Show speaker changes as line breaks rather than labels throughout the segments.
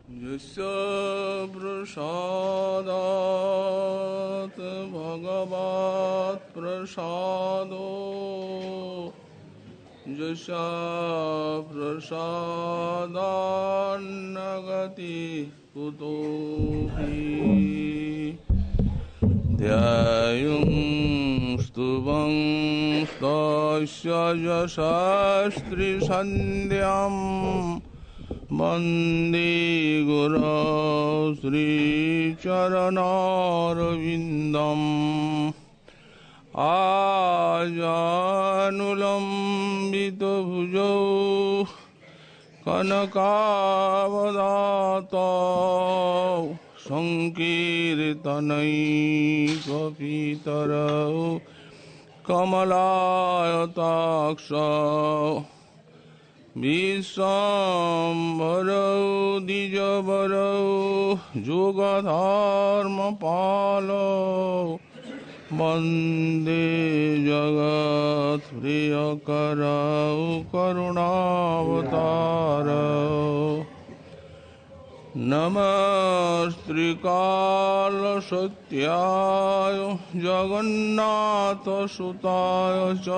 यस्य प्रसादात् भगवत् प्रसादो यस्य प्रसादान्नगति कुतोऽपि ध्यायुं स्तुवं स्तस्य यशस्त्रिसन्ध्याम् वन्दे गुरो श्रीचरणारविन्दम् आजानुलम्बितभुजौ कनकावदातौ सङ्कीर्तनैकपितरौ कमलायताक्षौ विश्वाम्बरौ द्विजवरौ जुगधर्मपालौ वन्दे जगत्प्रियकरौ करुणावतारौ नमस्त्रिकालसत्याय जगन्नाथसुताय च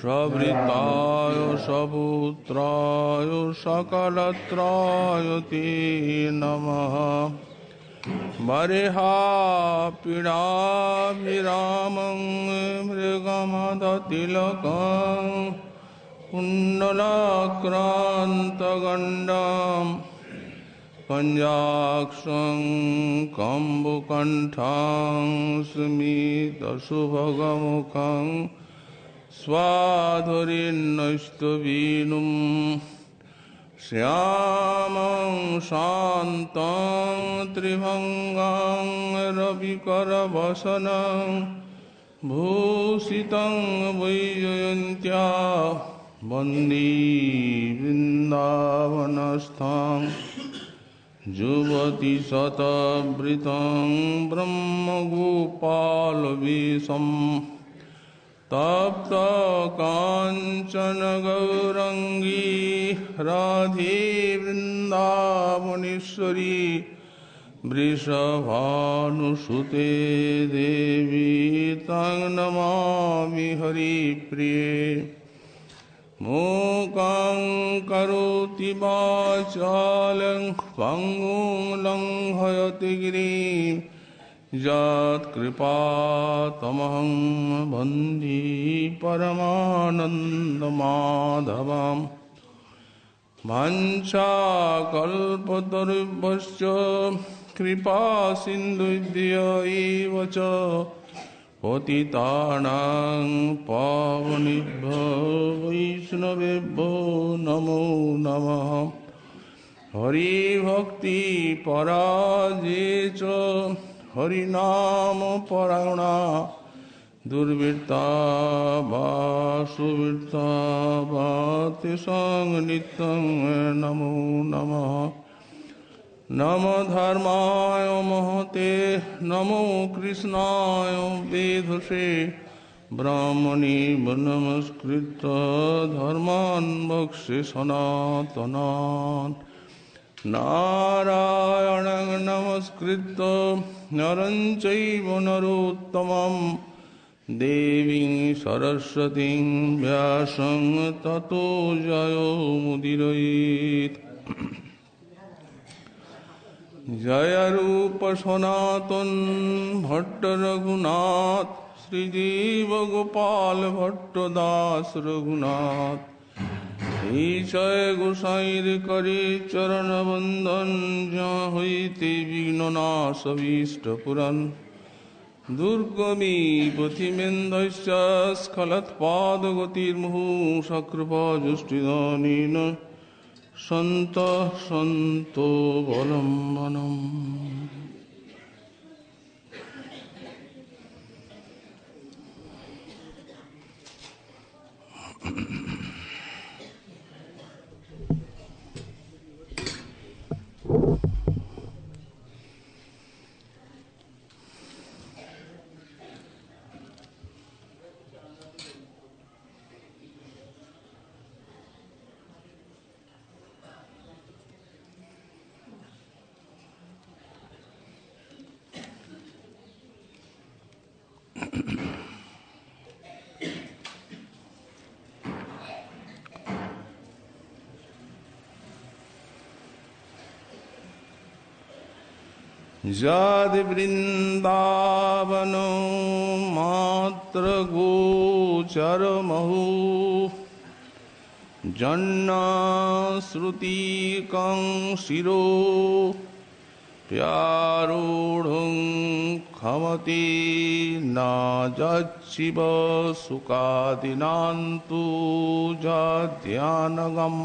सवृताय सपुत्राय सकलत्राय ते नमः वरेहापीडाभिरामं मृगमदतिलकं कुण्डलाक्रान्तगण्डं पञ्चाक्षं कम्बुकण्ठं स्मितसुभगमुखं स्वाधुरीन्नस्तवीनुं श्यामं शान्तं त्रिभङ्गं रविकरवसनं भूषितं वैजयन्त्या वन्दे वृन्दावनस्थं युवतिशतवृतं ब्रह्मगोपालवेशम् तप्त काञ्चन गौरङ्गी राधे वृन्दावनेश्वरी वृषभानुसुते देवी तं नमामि हरिप्रिये मूकं करोति वाचालं पङ्गुं लङ्घयति गिरिं यत्कृपातमहं वन्दे परमानन्दमाधवम् वाञ्छाकल्पतरुभ्यश्च कृपासिन्धुभ्य एव च पतितानां पावनेभ्यो वैष्णवेभ्यो नमो नमः हरिभक्तिपराजे च हरिनाम परायणा दुर्वृत्ता वा सुवृत्ता वा तेषां नित्यं नमो नमः नमो धर्माय महते नमो कृष्णाय वेधसे ब्राह्मणे नमस्कृत्य धर्मान् वक्ष्ये सनातनान् नारायणं नमस्कृत्य नरं चैव नरोत्तमं देवीं सरस्वतीं व्यासं ततो जयो मुदीरयेत् जय रूप सनातन भट्ट रघुनाथ श्रीजीव गोपाल भट्ट दास रघुनाथ ईशय गोसाईर करे चरण वंदन जहाँ हईते विघ्ननाश अभीष्ट पुरन दुर्गमी पथिमेन्द्रश्च स्खलत्पादगतिर्मुहुः सकृपाजुष्टिदानेन सन्तः सन्तो बलम्बनम्। यदि वृंदावनो मात्र गोचरमहु जन्नश्रुतिकं शिरो प्यारूढुं खमति न यच्छिव सुखादिनान्तु यद्ध्यानगम्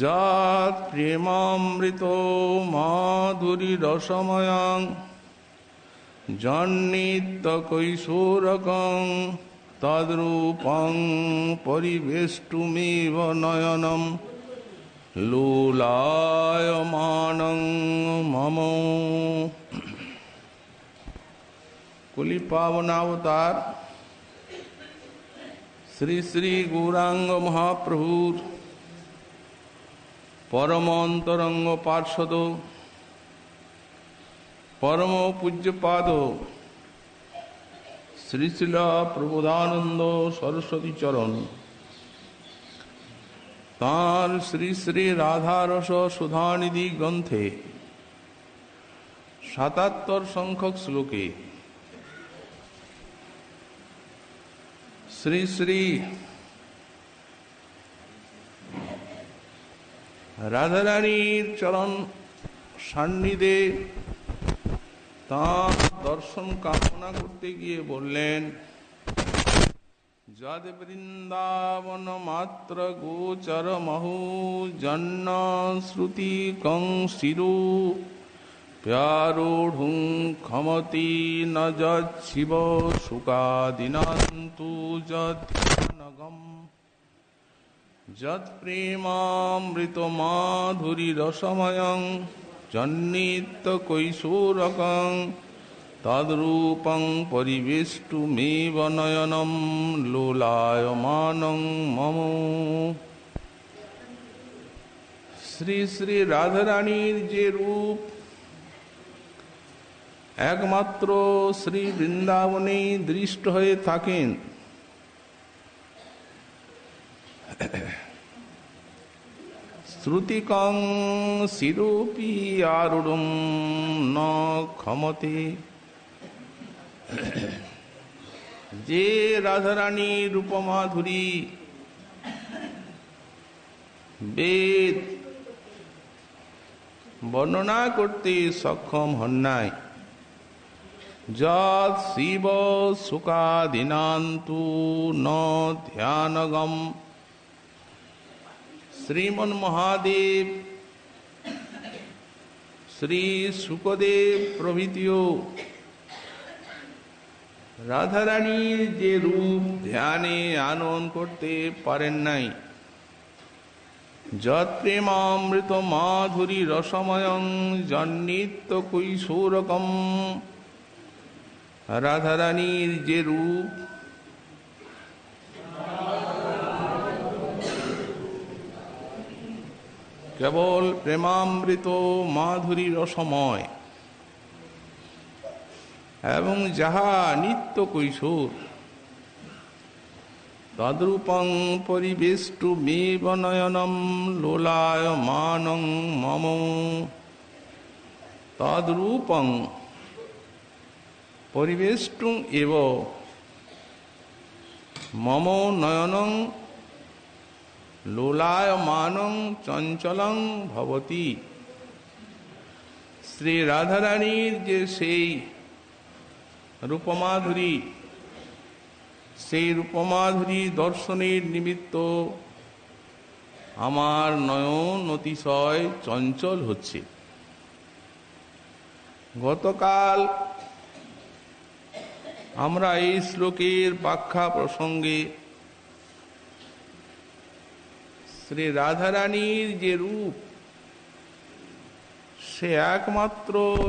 यत् प्रेमामृतो माधुरीरसमयं जन्नित्यकैशोरकं तद्रूपं परिवेष्टुमिव नयनं लोलायमानं मम। कुली पावनावतार श्री श्री गौरांग महाप्रभु परम अंतरंग पार्षद परम पूज्यपाद श्री श्रील प्रबोधानंद सरस्वती चरण तार श्री श्री राधारस सुधानिधि ग्रंथे 77 संख्यक श्लोके श्री श्री রাধারানীর চরণ সান্নিধ্যে তাঁর দর্শন কামনা করতে গিয়ে বললেন, যদ বৃন্দাবন মাত্র গোচর মহু জন্ন শ্রুতি কং শিরু প্যারোঢ়ুং ক্ষমতি ন যৎ-শিব সুখাদিনান্তু যদ্-ধ্যানগম যৎ প্রেমামৃত মাধুরী রসময়ং জন্নিত্য কৈশোরকং তদ্রূপং পরিবেষ্টুমেব নয়নম লোলায়মানং মম। শ্রী শ্রী রাধারানীর যে রূপ একমাত্র শ্রী বৃন্দাবনেই দৃষ্ট হয়ে থাকেন, শ্রুতিকং শিরোপি আরুঢ়ুম ন ক্ষমতে, যে রাধারানী রূপমাধুরী বেদ বর্ণনা করতে সক্ষম হন নাই, যৎ শিব সুখাদিনান্তু ন ধ্যানগম, শ্রীমন মহাদেব শ্রী শুকদেব প্রভৃতিও রাধারানীর যে রূপ ধ্যানে আনয়ন করতে পারেন নাই। যৎ প্রেমামৃত মাধুরী রসময়ং জন্নিত্য কৈশোরকম, রাধারানীর যে রূপ কেবল প্রেমামৃত মাধুরী রসময় এবং যাহা নিত্য কৈশোর, তদ্রূপং পরিবেষ্টুমেব নয়নম লোলায়মানং মম, তদ্রূপং পরিবেষ্টুং এব মম নয়নং লোলায়মানং চঞ্চলং ভবতি। শ্রী রাধারানীর যে সেই রূপমাধুরী, সেই রূপমাধুরী দর্শনের নিমিত্ত আমার নয়ন অতিশয় চঞ্চল হচ্ছে। গতকাল আমরা এই শ্লোকের ব্যাখ্যা প্রসঙ্গে শ্রী রাধারানীর যে রূপ সে একমাত্র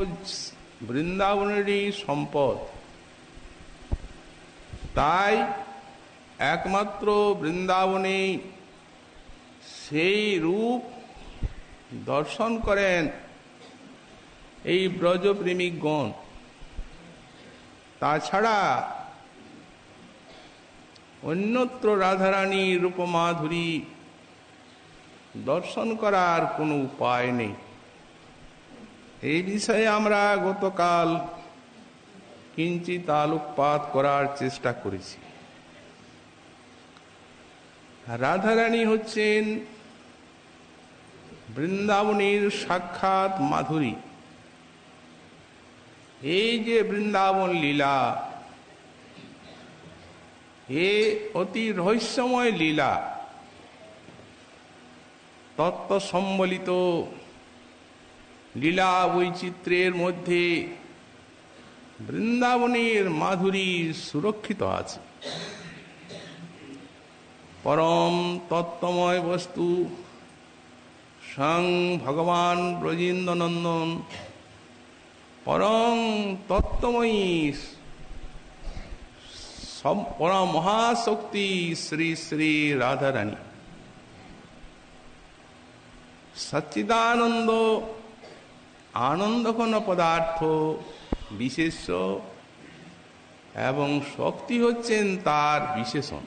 বৃন্দাবনেরই সম্পদ, তাই একমাত্র বৃন্দাবনে সেই রূপ দর্শন করেন এই ব্রজপ্রেমিকগণ। তাছাড়া অন্যত্র রাধারানী রূপমাধুরী দর্শন করার কোনো উপায় নেই। এই বিষয়ে আমরা গতকাল কিঞ্চিত আলোকপাত করার চেষ্টা করেছি। রাধারানী হচ্ছেন বৃন্দাবনের সাক্ষাৎ মাধুরী। এই যে বৃন্দাবন লীলা, এ অতি রহস্যময় লীলা, তত্ত্ব সম্বলিত লীলা বৈচিত্র্যের মধ্যে বৃন্দাবনের মাধুরী সুরক্ষিত আছে। পরম তত্ত্বময় বস্তু স্বয়ং ভগবান ব্রজেন্দ্রনন্দন, পরম তত্ত্বময়ী পরম মহাশক্তি শ্রী শ্রী রাধারানী, সচ্চিদানন্দ আনন্দঘন পদার্থ বিশেষ্য এবং শক্তি হচ্ছেন তার বিশেষণ।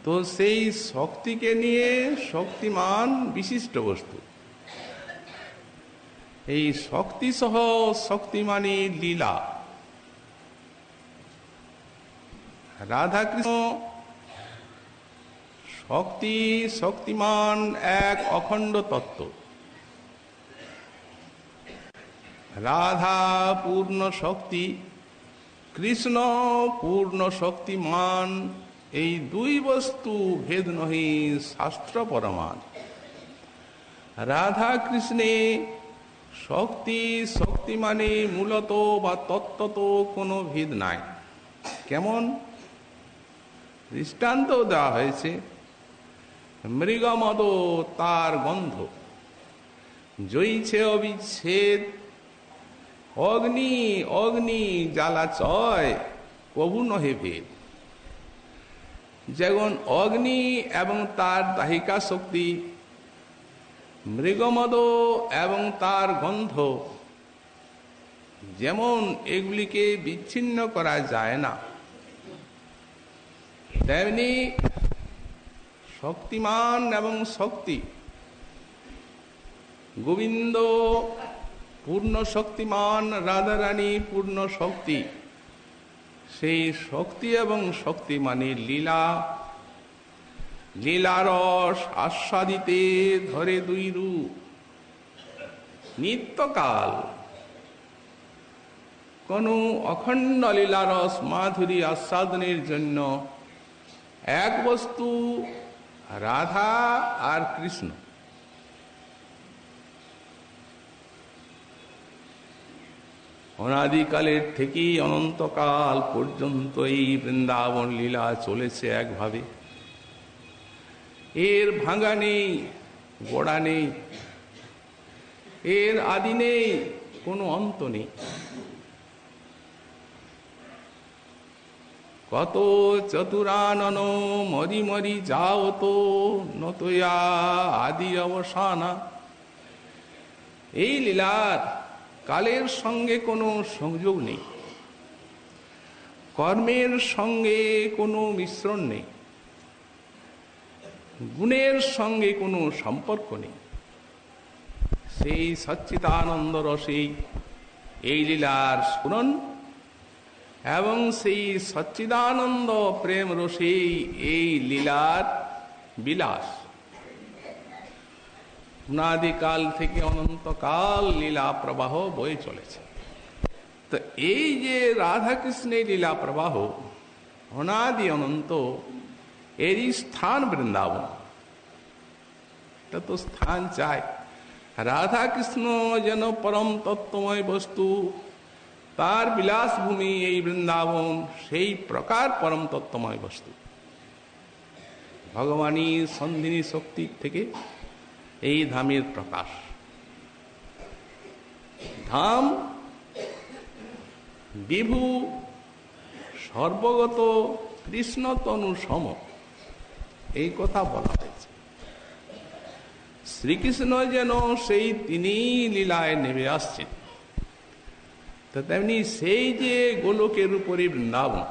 তো সেই শক্তিকে নিয়ে শক্তিমান বিশিষ্ট বস্তু, এই শক্তি সহ শক্তিমানী লীলা। রাধাকৃষ্ণ শক্তি শক্তিমান এক অখণ্ড তত্ত্ব। রাধা পূর্ণ শক্তি, কৃষ্ণ পূর্ণ শক্তিমান, এই দুই বস্তু ভেদ নহি, শাস্ত্র প্রমাণ। রাধা কৃষ্ণে শক্তি শক্তিমানে মূলত বা তত্ত্বত কোনো ভেদ নাই। কেমন? দৃষ্টান্ত দেওয়া হয়েছে, মৃগমদ তার গন্ধ, জইছে অবিচ্ছেদ, অগ্নি অগ্নি জ্বালা চয়, কবু নহে ভেদ। যেমন অগ্নি এবং তার দাহিকা শক্তি, মৃগমদ এবং তার গন্ধ, যেমন এগুলিকে বিচ্ছিন্ন করা যায় না, তেমনি শক্তিমান এবং শক্তি, গোবিন্দ পূর্ণ শক্তিমান, রাধারানী পূর্ণ শক্তি, সেই শক্তি এবং শক্তি মানে লীলা, লীলারস আস্বাদিতে ধরে দুই রূপ। নিত্যকাল কোন অখণ্ড লীলারস মাধুরী আস্বাদনের জন্য এক বস্তু রাধা আর কৃষ্ণ। অনাদিকালের থেকেই অনন্তকাল পর্যন্ত এই বৃন্দাবন লীলা চলেছে একভাবে। এর ভাঙা নেই, গোড়া নেই, এর আদি নেই, কোনো অন্ত নেই। কত চতুরানন মরি মরি যাও তো নতয়া আদি অবসানা। এই লীলার কালের সঙ্গে কোনো সংযোগ নেই, কর্মের সঙ্গে কোনো মিশ্রণ নেই, গুণের সঙ্গে কোনো সম্পর্ক নেই। সেই সচ্চিদানন্দ রসেই এই লীলার স্ফুরণ এবং সেই সচ্চিদানন্দ প্রেম রসেই এই লীলার বিলাস। অনাদিকাল থেকে অনন্তকাল লীলা প্রবাহ বয়ে চলেছে। তো এই যে রাধা কৃষ্ণের লীলা প্রবাহ অনাদি অনন্ত, এরই স্থান বৃন্দাবন। এটা তো স্থান চাই। রাধা কৃষ্ণ যেন পরম তত্ত্বময় বস্তু, তার বিলাস ভূমি এই বৃন্দাবন সেই প্রকার পরম তত্ত্বময় বস্তু। ভগবানী সন্ধিনী শক্তির থেকে এই ধামের প্রকাশ। ধাম বিভু সর্বগত কৃষ্ণ তনু সম, এই কথা বলা হয়েছে। শ্রীকৃষ্ণ যেন সেই তিনি লীলায় নেমে আসছেন, তো তেমনি সেই যে গোলকের উপরে বৃন্দাবন,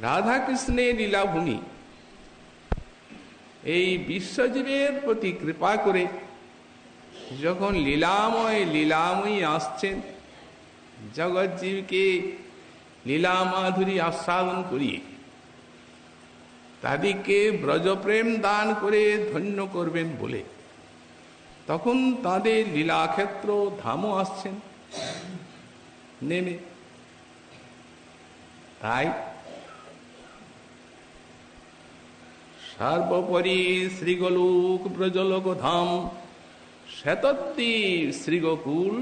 রাধা কৃষ্ণের লীলাভূমি, এই বিশ্বজীবের প্রতি কৃপা করে যখন লীলাময়ী আসছেন, জগৎজীবকে লীলা মাধুরী আস্বাদন করিয়ে তাদেরকে ব্রজপ্রেম দান করে ধন্য করবেন বলে তখন তাদের লীলাক্ষেত্র ধামও আসছেন নেমে। তাই সর্বোপরি শ্রীগোলক ব্রজলোক ধাম শতদ্বীপ শ্রীগোকুল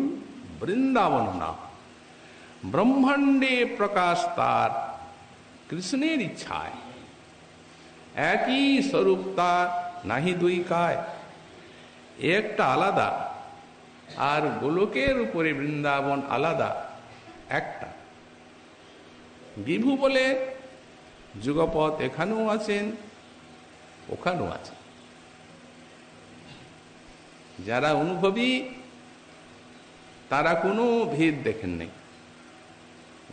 বৃন্দাবন না। ব্রহ্মাণ্ডে প্রকাশ তার কৃষ্ণের ইচ্ছায়, একই স্বরূপ তার নাহি দুই কায়। একটা আলাদা আর গোলকের উপরে বৃন্দাবন আলাদা একটা। বিভু বলে যুগপৎ এখানেও আছেন ওখানেও আছেন। যারা অনুভবী তারা কোনো ভেদ দেখেন নাই।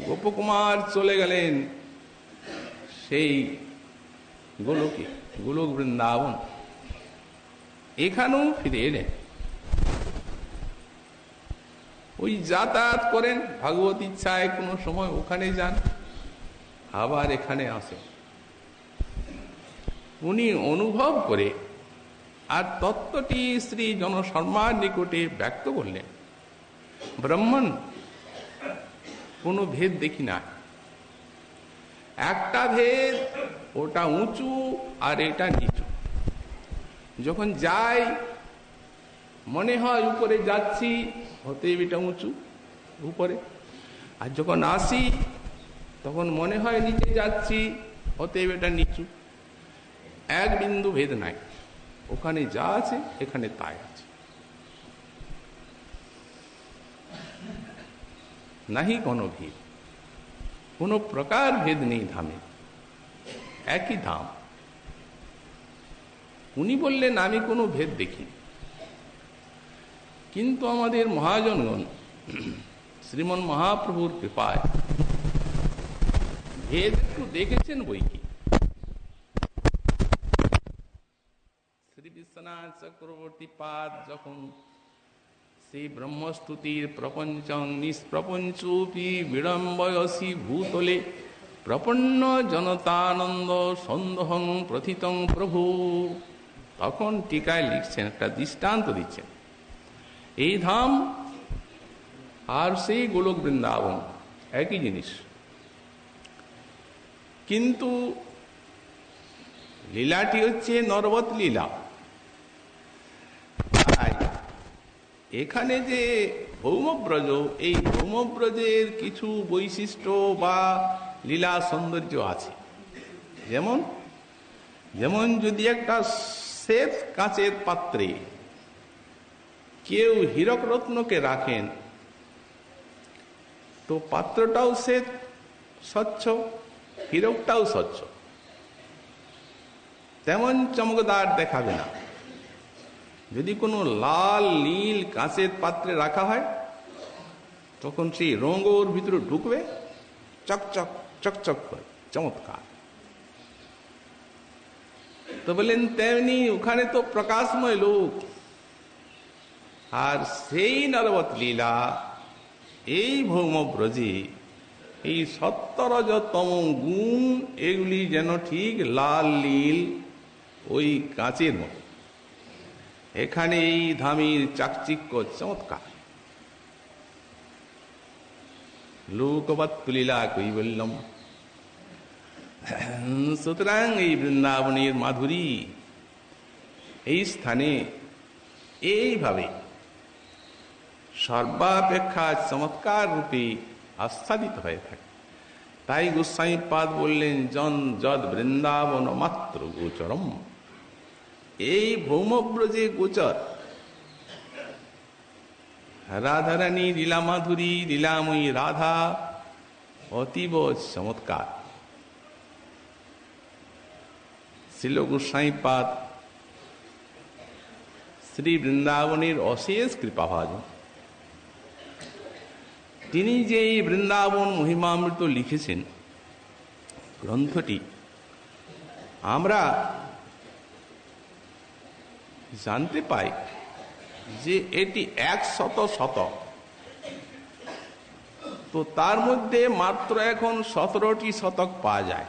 গোপকুমার চলে গেলেন সেই গোলকে, গোলক বৃন্দাবন, এখানেও ফিরে এলেন। ওই যাতায়াত করেন, ভগবত ইচ্ছায় কোনো সময় ওখানে যান, আবার এখানে আসেন। উনি অনুভব করে আর তত্ত্বটি শ্রী জনশর্মার নিকটে ব্যক্ত করলেন। ব্রাহ্মণ কোনো ভেদ দেখি না, একটা ভেদ, ওটা উঁচু আর এটা নিচু। যখন যাই মনে হয় উপরে যাচ্ছি, অতএব এটা উঁচু উপরে, আর যখন আসি তখন মনে হয় নিচে যাচ্ছি, অতএব এটা নিচু। এক বিন্দু ভেদ নাই, ওখানে যা আছে এখানে তাই আছে। নাহি কোনো ভেদ, কোনো প্রকার ভেদ নেই ধামে, একই ধাম। উনি বললেন আমি কোনো ভেদ দেখি, কিন্তু আমাদের মহাজনগণ শ্রীমন মহাপ্রভুর কৃপায় ভেদ একটু দেখেছেন বই কি। শ্রী বিশ্বনাথ চক্রবর্তী পাদ যখন সেই ব্রহ্মস্তুতির প্রপঞ্চং নিষ্প্রপঞ্চোপি বিড়ম্বয়সি ভূতলে প্রপন্ন জনতানন্দ সন্দোহং প্রথিতং প্রভু, তখন টিকায় লিখছেন, একটা দৃষ্টান্ত দিচ্ছেন। এই ধাম আর সেই গোলক বৃন্দাবন একই জিনিস, কিন্তু লীলাটি হচ্ছে নরবত লীলা। এখানে যে ভৌমব্রজ, এই ভৌমব্রজের কিছু বৈশিষ্ট্য বা লীলা সৌন্দর্য আছে। যেমন যেমন যদি একটা শ্বেত কাঁচের পাত্রে কেউ হীরক রত্নকে রাখেন, তো পাত্রটাও শ্বেত স্বচ্ছ, হীরকটাও স্বচ্ছ, তেমন চমকদার দেখাবে না। যদি কোনো লাল নীল কাঁচের পাত্রে রাখা হয়, তখন সেই রঙ ওর ভিতরে ঢুকবে, চকচক চকচক করে, চমৎকার। তো বললেন তেমনি ওখানে তো প্রকাশময় লোক, আর সেই নরবত লীলা এই ভৌমব্রজে এই সত্তরজতম গুণ, এগুলি যেন ঠিক লাল নীল ওই কাঁচের মতো। এখানে এই ধামির চাকচিক্য চমৎকার। লোকবৎ লীলা কৈবল্যম। সুতরাং এই বৃন্দাবনের মাধুরী এই স্থানে এইভাবে সর্বাপেক্ষা চমৎকার রূপে আস্বাদিত হয়ে থাকে। তাই গোস্বামী পাদ বললেন, জন যদ বৃন্দাবন মাত্র গোচরম। এই ভৌমব্রজে গোচর রাধারানী লীলা মাধুরী, লীলাময়ী রাধা অতীব চমৎকার। শিল গোস্বামী পাদ শ্রী বৃন্দাবনের অশেষ কৃপাভাজন। তিনি যে এই বৃন্দাবন মহিমামৃত লিখেছেন, গ্রন্থটি আমরা জানতে পাই যে এটি 100 শতক, তো তার মধ্যে মাত্র এখন 17টি শতক পাওয়া যায়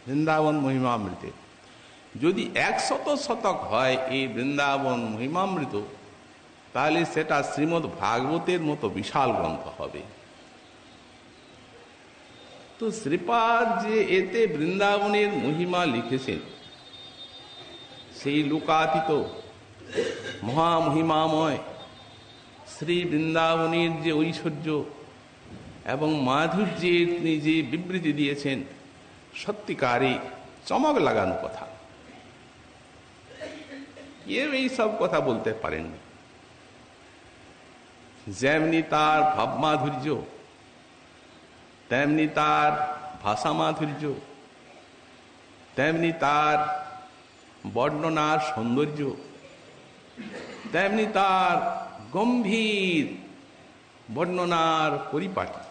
বৃন্দাবন মহিমামৃতে। যদি 100 শতক হয় এই বৃন্দাবন মহিমামৃত, তাহলে সেটা শ্রীমদ্ ভাগবতের মতো বিশাল গ্রন্থ হবে। তো শ্রীপাদ যে এতে বৃন্দাবনের মহিমা লিখেছেন, সেই লোকাতীত মহামহিমাময় শ্রী বৃন্দাবনের যে ঐশ্বর্য এবং মাধুর্যের তিনি যে বিবৃতি দিয়েছেন, সত্যিকারই চমক লাগানো কথা। কেউ এই সব কথা বলতে পারেননি। যেমনি তার ভাব মাধুর্য, তেমনি তার ভাষা মাধুর্য, তেমনি তার বর্ণনার সৌন্দর্য, তেমনি তার গম্ভীর বর্ণনার পরিপাটি।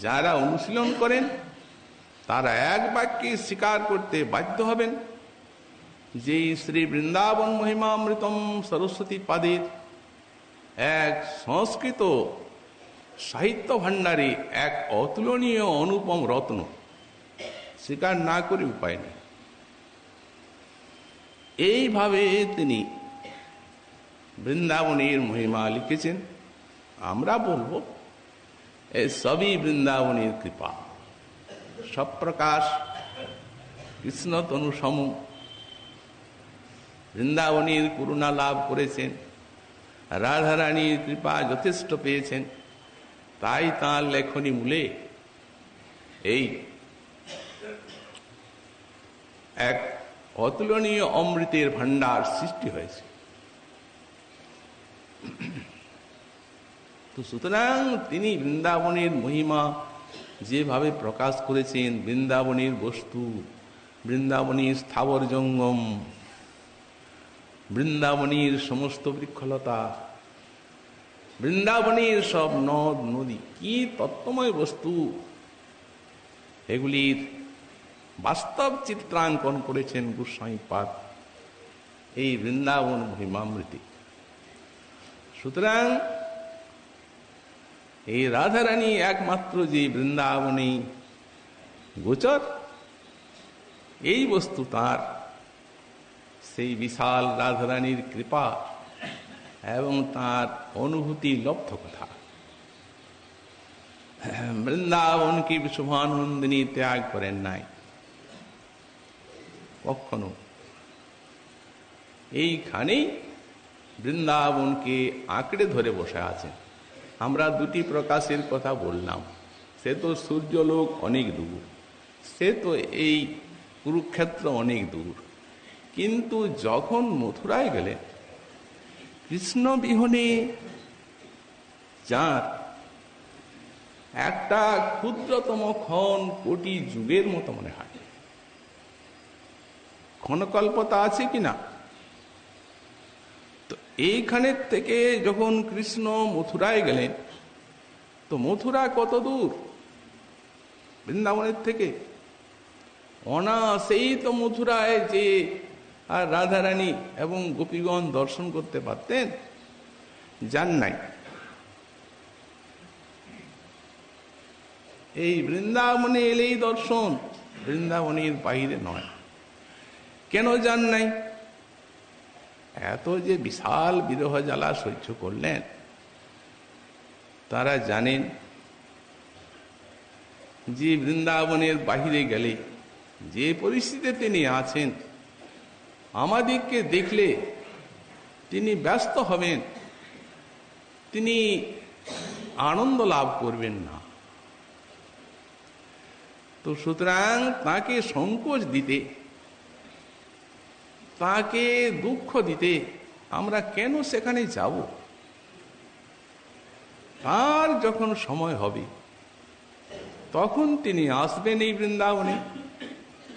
যারা অনুশীলন করেন তারা এক বাক্যে স্বীকার করতে বাধ্য হবেন যে শ্রী বৃন্দাবন মহিমামৃতম সরস্বতী পাদের এক সংস্কৃত সাহিত্য ভাণ্ডারে এক অতুলনীয় অনুপম রত্ন, স্বীকার না করে উপায় নেই। এইভাবে তিনি বৃন্দাবনের মহিমা লিখেছেন। আমরা বলবো এই সবই বৃন্দাবনের কৃপা। সব প্রকাশ কৃষ্ণ তনুসম বৃন্দাবনের করুণা লাভ করেছেন, রাধারানীর কৃপা যথেষ্ট পেয়েছেন, তাই তাঁর লেখনী মূলে এই এক অতুলনীয় অমৃতের ভাণ্ডার সৃষ্টি হয়েছে। তো সুতরাং তিনি বৃন্দাবনের মহিমা যেভাবে প্রকাশ করেছেন, বৃন্দাবনের বস্তু, বৃন্দাবনের স্থাবর জঙ্গম, বৃন্দাবনের সমস্ত বৃক্ষলতা, বৃন্দাবনের সব নদ নদী, কি তত্ত্বময় বস্তু, এগুলির বাস্তব চিত্রাঙ্কন করেছেন গোস্বামীপাদ এই বৃন্দাবন মহিমামৃতে। সুতরাং এই রাধারানী একমাত্র যে বৃন্দাবনে গোচর, এই বস্তু তার সেই বিশাল রাধারানীর কৃপা এবং তার অনুভূতি লব্ধ কথা। বৃন্দাবনকে শুভানন্দিনী ত্যাগ করেন নাই কখনো। এইখানেই বৃন্দাবনকে আঁকড়ে ধরে বসে আছেন। আমরা দুটি প্রকাশের কথা বললাম, সে তো সূর্যলোক অনেক দূর, সে তো এই কুরুক্ষেত্র অনেক দূর, কিন্তু যখন মথুরায় গেলেন, কৃষ্ণ বিহনে যার একটা ক্ষুদ্রতম ক্ষণ কোটি যুগের মতো মনে হয়। ক্ষণকল্পতা আছে কিনা? তো এইখানের থেকে যখন কৃষ্ণ মথুরায় গেলেন, তো মথুরা কত দূর বৃন্দাবনের থেকে? অনায়াসেই তো মথুরায় যে আর রাধারানী এবং গোপীগণ দর্শন করতে পারতেন, যান নাই। এই বৃন্দাবনে এলেই দর্শন, বৃন্দাবনের বাইরে নয়। কেন যান নাই? এত যে বিশাল বিরহ জ্বালা সহ্য করলেন, তারা জানেন যে বৃন্দাবনের বাহিরে গেলে যে পরিস্থিতিতে তিনি আছেন, আমাদেরকে দেখলে তিনি ব্যস্ত হবেন, তিনি আনন্দ লাভ করবেন না। তো সুতরাং তাকে সংকোচ দিতে, তাকে দুঃখ দিতে আমরা কেন সেখানে যাব? তার যখন সময় হবে তখন তিনি আসবেন এই বৃন্দাবনে,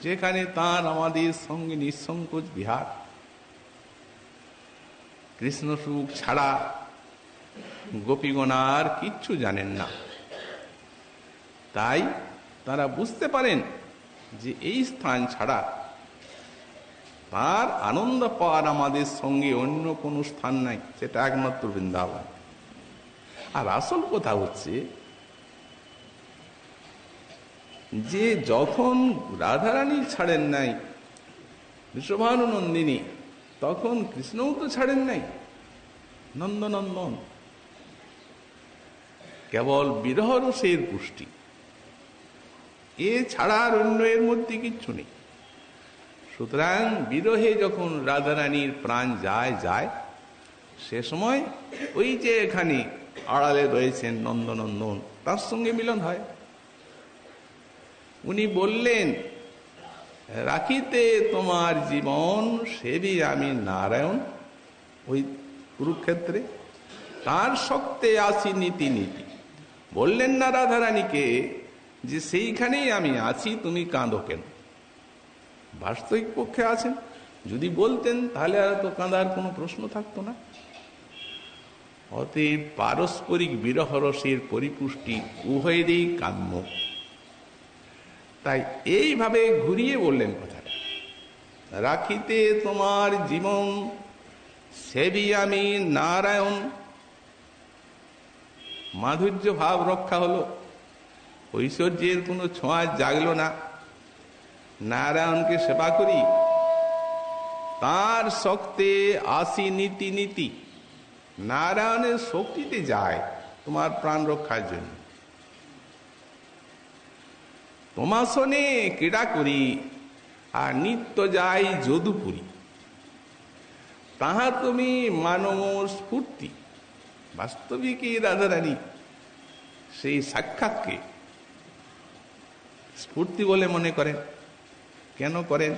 যেখানে তার আমাদের সঙ্গে নিঃসংকোচ বিহার। কৃষ্ণ সুখ ছাড়া গোপীগণ আর কিচ্ছু জানেন না। তাই তারা বুঝতে পারেন যে এই স্থান ছাড়া তার আনন্দ পাওয়ার আমাদের সঙ্গে অন্য কোনো স্থান নাই, সেটা একমাত্র বৃন্দাবন। আর আসল কথা হচ্ছে যে যখন রাধারানী ছাড়েন নাই বৃষভানু নন্দিনী, তখন কৃষ্ণও তো ছাড়েন নাই নন্দনন্দন। কেবল বিরহ রসের পুষ্টি, এ ছাড়া আর অন্য এর মধ্যে কিচ্ছু নেই। সুতরাং বিরহে যখন রাধারানীর প্রাণ যায় সে সময় ওই যে এখানে আড়ালে রয়েছেন নন্দনন্দন, তার সঙ্গে মিলন হয়। উনি বললেন, রাখিতে তোমার জীবন সেবি আমি নারায়ণ। ওই কুরুক্ষেত্রে তার শক্তে আছি নীতি নীতি। বললেন না রাধারানীকে যে সেইখানেই আমি আছি, তুমি কাঁদো কেন? বাস্তবিক পক্ষে আছেন। যদি বলতেন তাহলে আর তো কাঁদার কোনো প্রশ্ন থাকতো না। অতএব পারস্পরিক বিরহ রসের পরিপুষ্টি উভয়েরই কাম্য। তাই এইভাবে ঘুরিয়ে বললেন কথাটা, রাখিতে তোমার জীবন সেবি আমি নারায়ণ। মাধুর্য ভাব রক্ষা হলো, ঐশ্বর্যের কোনো ছোঁয়া জাগলো না। নারায়ণকে সেবা করি, তার শক্তে আসি নীতি নীতি। নারায়ণের শক্তিতে যায় তোমার প্রাণ রক্ষার জন্য। তোমার শোনে ক্রীড়া করি, আর নিত্য যাই যদুপুরী। তাহা তুমি মানব স্ফূর্তি। বাস্তবিকই রাধারানী সেই সাক্ষাৎকে স্ফূর্তি বলে মনে করেন। কেন করেন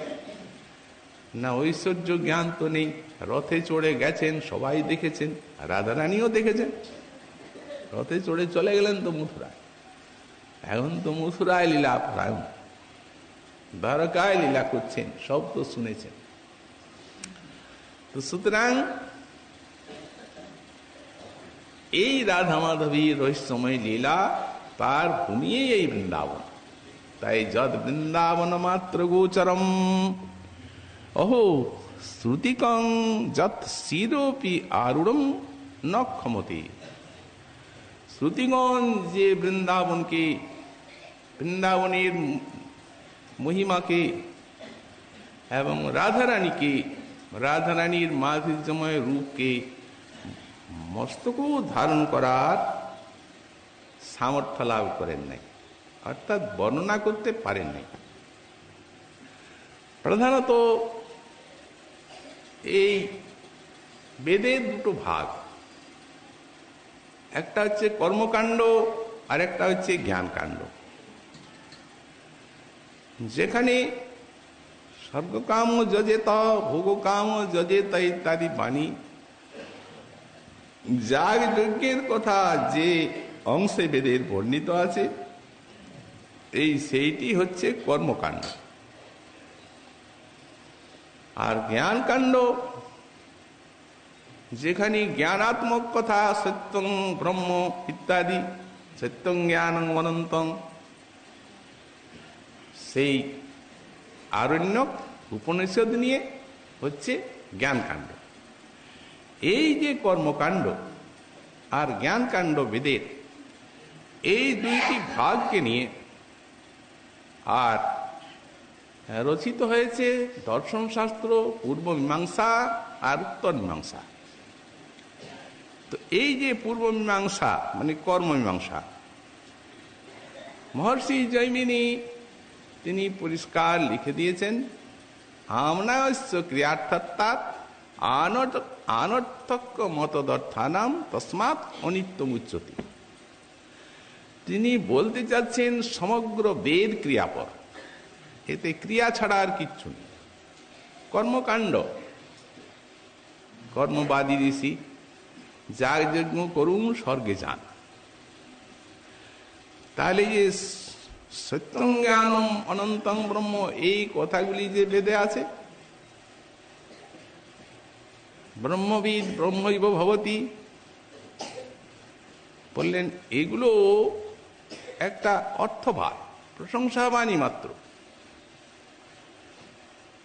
না? ঐশ্বর্য জ্ঞান তো নেই। রথে চড়ে গেছেন, সবাই দেখেছেন, রাধারানীও দেখেছেন। রথে চড়ে চলে গেলেন তো মথুরায়। এখন তো মথুরায় লীলা পরায়ণ, দ্বারকায় লীলা করছেন, সব তো শুনেছেন। তো সুতরাং এই রাধা মাধবীর রহস্যময় লীলা, তার ভূমিয়ে এই বৃন্দাবন। তাই যদ বৃন্দাবন মাত্র গোচরম অহো শ্রুতিকং যৎ শিরোপি আরূঢ়ম ন ক্ষমতে। শ্রুতিগণ যে বৃন্দাবনকে, বৃন্দাবনের মহিমাকে এবং রাধারানীকে, রাধারানীর মাধুর্যময় রূপকে মস্তকেও ধারণ করার সামর্থ্য লাভ করেন নাই, অর্থাৎ বর্ণনা করতে পারেন নাই। প্রধানত এই বেদের দুটো ভাগ, একটা হচ্ছে কর্মকাণ্ড আর একটা হচ্ছে জ্ঞানকাণ্ড। যেখানে স্বর্গকাম যজেত, ভোগকাম যজেত ইত্যাদি বাণী, যাগ যজ্ঞের কথা যে অংশে বেদের বর্ণিত আছে, সেইটি হচ্ছে কর্মকাণ্ড। আর জ্ঞানকাণ্ড যেখানে জ্ঞানাত্মক কথা, সত্যং ব্রহ্ম ইত্যাদি, সত্যং জ্ঞানং অনন্তং, সেই আরণ্যক উপনিষদ নিয়ে হচ্ছে জ্ঞানকাণ্ড। এই যে কর্মকাণ্ড আর জ্ঞানকাণ্ড বেদের, এই দুইটি ভাগকে নিয়ে আর রচিত হয়েছে দর্শন শাস্ত্র, পূর্ব মীমাংসা আর উত্তর মীমাংসা। তো এই যে পূর্ব মীমাংসা মানে কর্মমীমাংসা, মহর্ষি জৈমিনী তিনি পরিষ্কার লিখে দিয়েছেন, আমনায়স্য ক্রিয়ার্থাৎ আনর্থক মতদর্থানাম তস্মাৎ অনিত্যমুচ্যতে। তিনি বলতে চাচ্ছেন সমগ্র বেদ ক্রিয়াপর, এতে ক্রিয়া ছাড়া আর কিচ্ছু নেই। কর্মকাণ্ড, কর্মবাদী ঋষি যাগ যজ্ঞ করুন স্বর্গে যান। তাহলে যে সত্যং জ্ঞানম অনন্তং ব্রহ্ম, এই কথাগুলি যে বেদে আছে, ব্রহ্মবিদ ব্রহ্মৈব ভবতি বললেন, এগুলো একটা অর্থভাব, প্রশংসাবাণী মাত্র।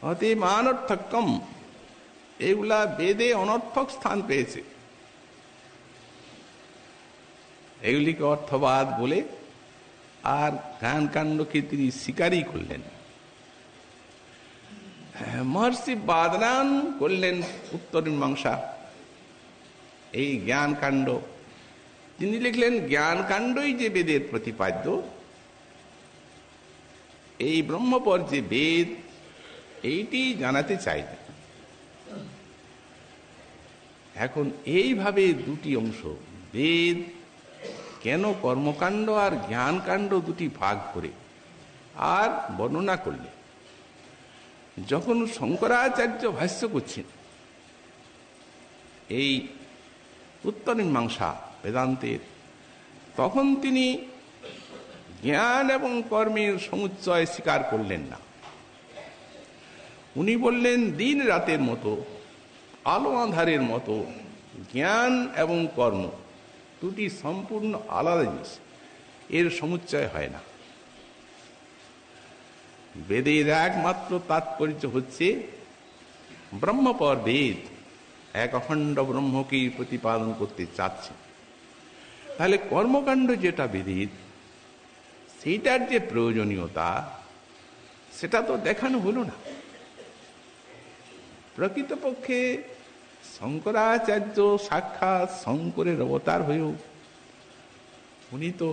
অতএব অনর্থকম, এগুলা বেদে অনর্থক স্থান পেয়েছে। এগুলিকে অর্থবাদ বলে আর জ্ঞান কাণ্ডকে তিনি স্বীকারই করলেন। মহর্ষি বাদরায়ণ করলেন উত্তর মীমাংসা, এই জ্ঞান কাণ্ড তিনি লিখলেন। জ্ঞান কাণ্ডই যে বেদের প্রতিপাদ্য, এই ব্রহ্মপর যে বেদ, এইটি জানাতে চাইলেন। এখন এইভাবে দুটি অংশ, বেদ কেন কর্মকাণ্ড আর জ্ঞান কাণ্ড দুটি ভাগ করে আর বর্ণনা করলে। যখন শঙ্করাচার্য ভাষ্য করছেন এই উত্তর মীমাংসা বেদান্তের, তখন তিনি জ্ঞান এবং কর্মের সমুচ্চয় স্বীকার করলেন না। উনি বললেন দিন রাতের মতো, আলো আঁধারের মতো জ্ঞান এবং কর্ম দুটি সম্পূর্ণ আলাদা জিনিস, এর সমুচ্চয় হয় না। বেদের একমাত্র তাৎপর্য হচ্ছে ব্রহ্মপর বেদ এক অখণ্ড ব্রহ্মকেই প্রতিপাদন করতে চাচ্ছে। তাহলে কর্মকাণ্ড যেটা বেদের, সেইটার যে প্রয়োজনীয়তা সেটা তো দেখানো হলো না। প্রকৃতপক্ষে শঙ্করাচার্য সাক্ষাৎ শঙ্করের অবতার হয়েও উনি তো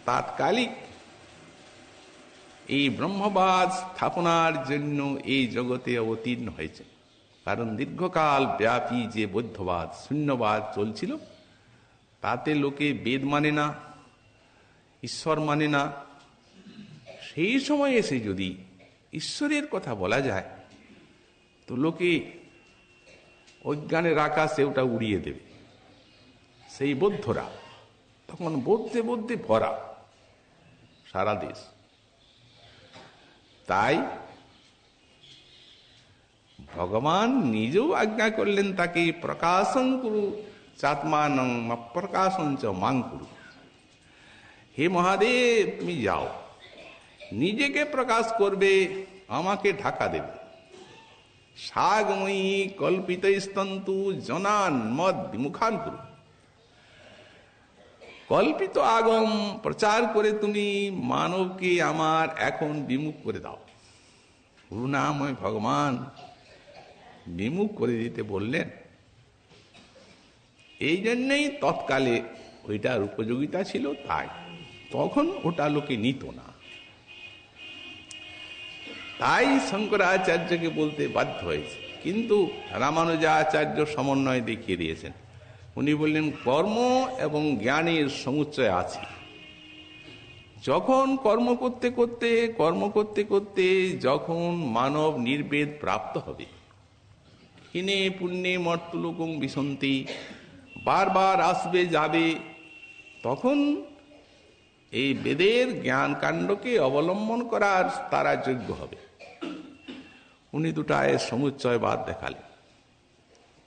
তাৎকালিক এই ব্রহ্মবাদ স্থাপনার জন্য এই জগতে অবতীর্ণ হয়েছে। কারণ দীর্ঘকাল ব্যাপী যে বৌদ্ধবাদ শূন্যবাদ চলছিল, তাতে লোকে বেদ মানে না, ঈশ্বর মানে না। সেই সময় এসে যদি ঈশ্বরের কথা বলা যায়, তো লোকে অজ্ঞানের আকাশে ওটা উড়িয়ে দেবে। সেই বৌদ্ধরা তখন বৌদ্ধে বৌদ্ধে ভরা সারা দেশ। তাই ভগবান নিজেও আজ্ঞা করলেন তাকে, প্রকাশং কুরু চাত্মানং অপ্রকাশঞ্চ মাং কুরু। হে মহাদেব, তুমি যাও, নিজেকে প্রকাশ করবে, আমাকে ঢাকা দেবে। সাগময়ী কল্পিত স্তন্তু জনান মদ বিমুখান কুরু। কল্পিত আগম প্রচার করে তুমি মানবকে আমার এখন বিমুখ করে দাও। করুণাময় ভগবান বিমুখ করে দিতে বললেন। এই জন্যই তৎকালে ওইটার উপযোগিতা ছিল, তাই তখন ওটা লোকে নিত না। তাই শঙ্করাচার্যকে বলতে বাধ্য হয়েছে। কিন্তু রামানুজাচার্য সমন্বয় দেখিয়ে দিয়েছেন। উনি বললেন কর্ম এবং জ্ঞানের সমুচ্চয় আছে। যখন কর্ম করতে করতে যখন মানব নির্বেদ প্রাপ্ত হবে, ক্ষীণে পুণ্যে মর্তলোকং বিশন্তি, বারবার আসবে যাবে, তখন এই বেদের জ্ঞান কাণ্ডকে অবলম্বন করার তারা যোগ্য হবে। উনি দুটায় সমুচ্চয়বাদ দেখালেন।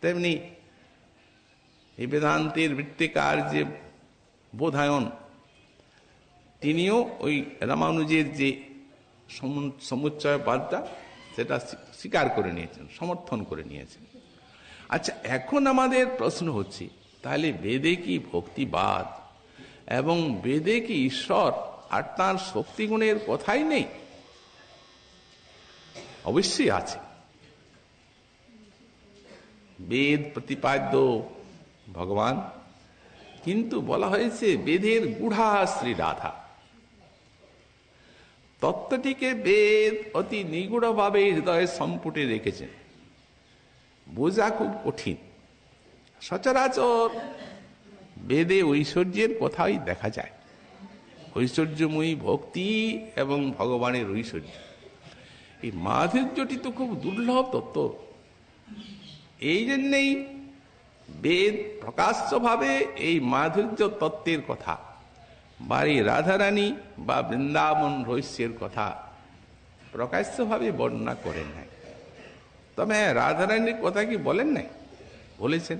তেমনি এই বেদান্তের বৃত্তিকার যে বোধায়ন, তিনিও ওই রামানুজের যে সমুচ্চয়বাদটা সেটা স্বীকার করে নিয়েছেন, সমর্থন করে নিয়েছেন। আচ্ছা, এখন আমাদের প্রশ্ন হচ্ছে, তাহলে বেদে কি ভক্তিবাদ এবং বেদে কি ঈশ্বর আর তাঁর শক্তিগুণের কথাই নেই? অবশ্যই আছে। বেদ প্রতিপাদ্য ভগবান, কিন্তু বলা হয়েছে বেদের গুঢ়া শ্রী রাধা। তত্ত্বটিকে বেদ অতি নিগুড়ভাবে হৃদয়ে সম্পুটে রেখেছেন, বোঝা খুব কঠিন। সচরাচর বেদে ঐশ্বর্যের কথাই দেখা যায়, ঐশ্বর্যময়ী ভক্তি এবং ভগবানের ঐশ্বর্য। এই মাধুর্যটি তো খুব দুর্লভ তত্ত্ব। এই জন্যেই বেদ প্রকাশ্যভাবে এই মাধুর্য তত্ত্বের কথা বা এই রাধারানী বা বৃন্দাবন রহস্যের কথা প্রকাশ্যভাবে বর্ণনা করেন নাই। তবে রাধারানীর কথা কি বলেন নাই? বলেছেন।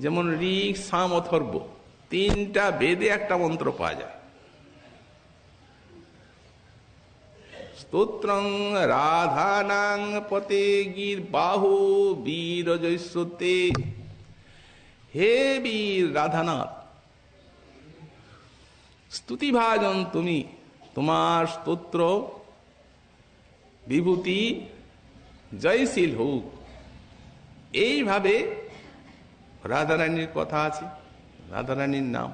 যেমন ঋক সাম অথর্ব, তিনটা বেদে একটা মন্ত্র পাওয়া যায়। স্তোত্রং রাধানাং পতে গির বাহু বীর জৈস্যতে। হে বীর রাধানাথ, স্তুতিভাজন তুমি, তোমার স্তোত্র বিভূতি জয়শীল হোক। এইভাবে রাধারানীর কথা আছে, রাধারানীর নাম।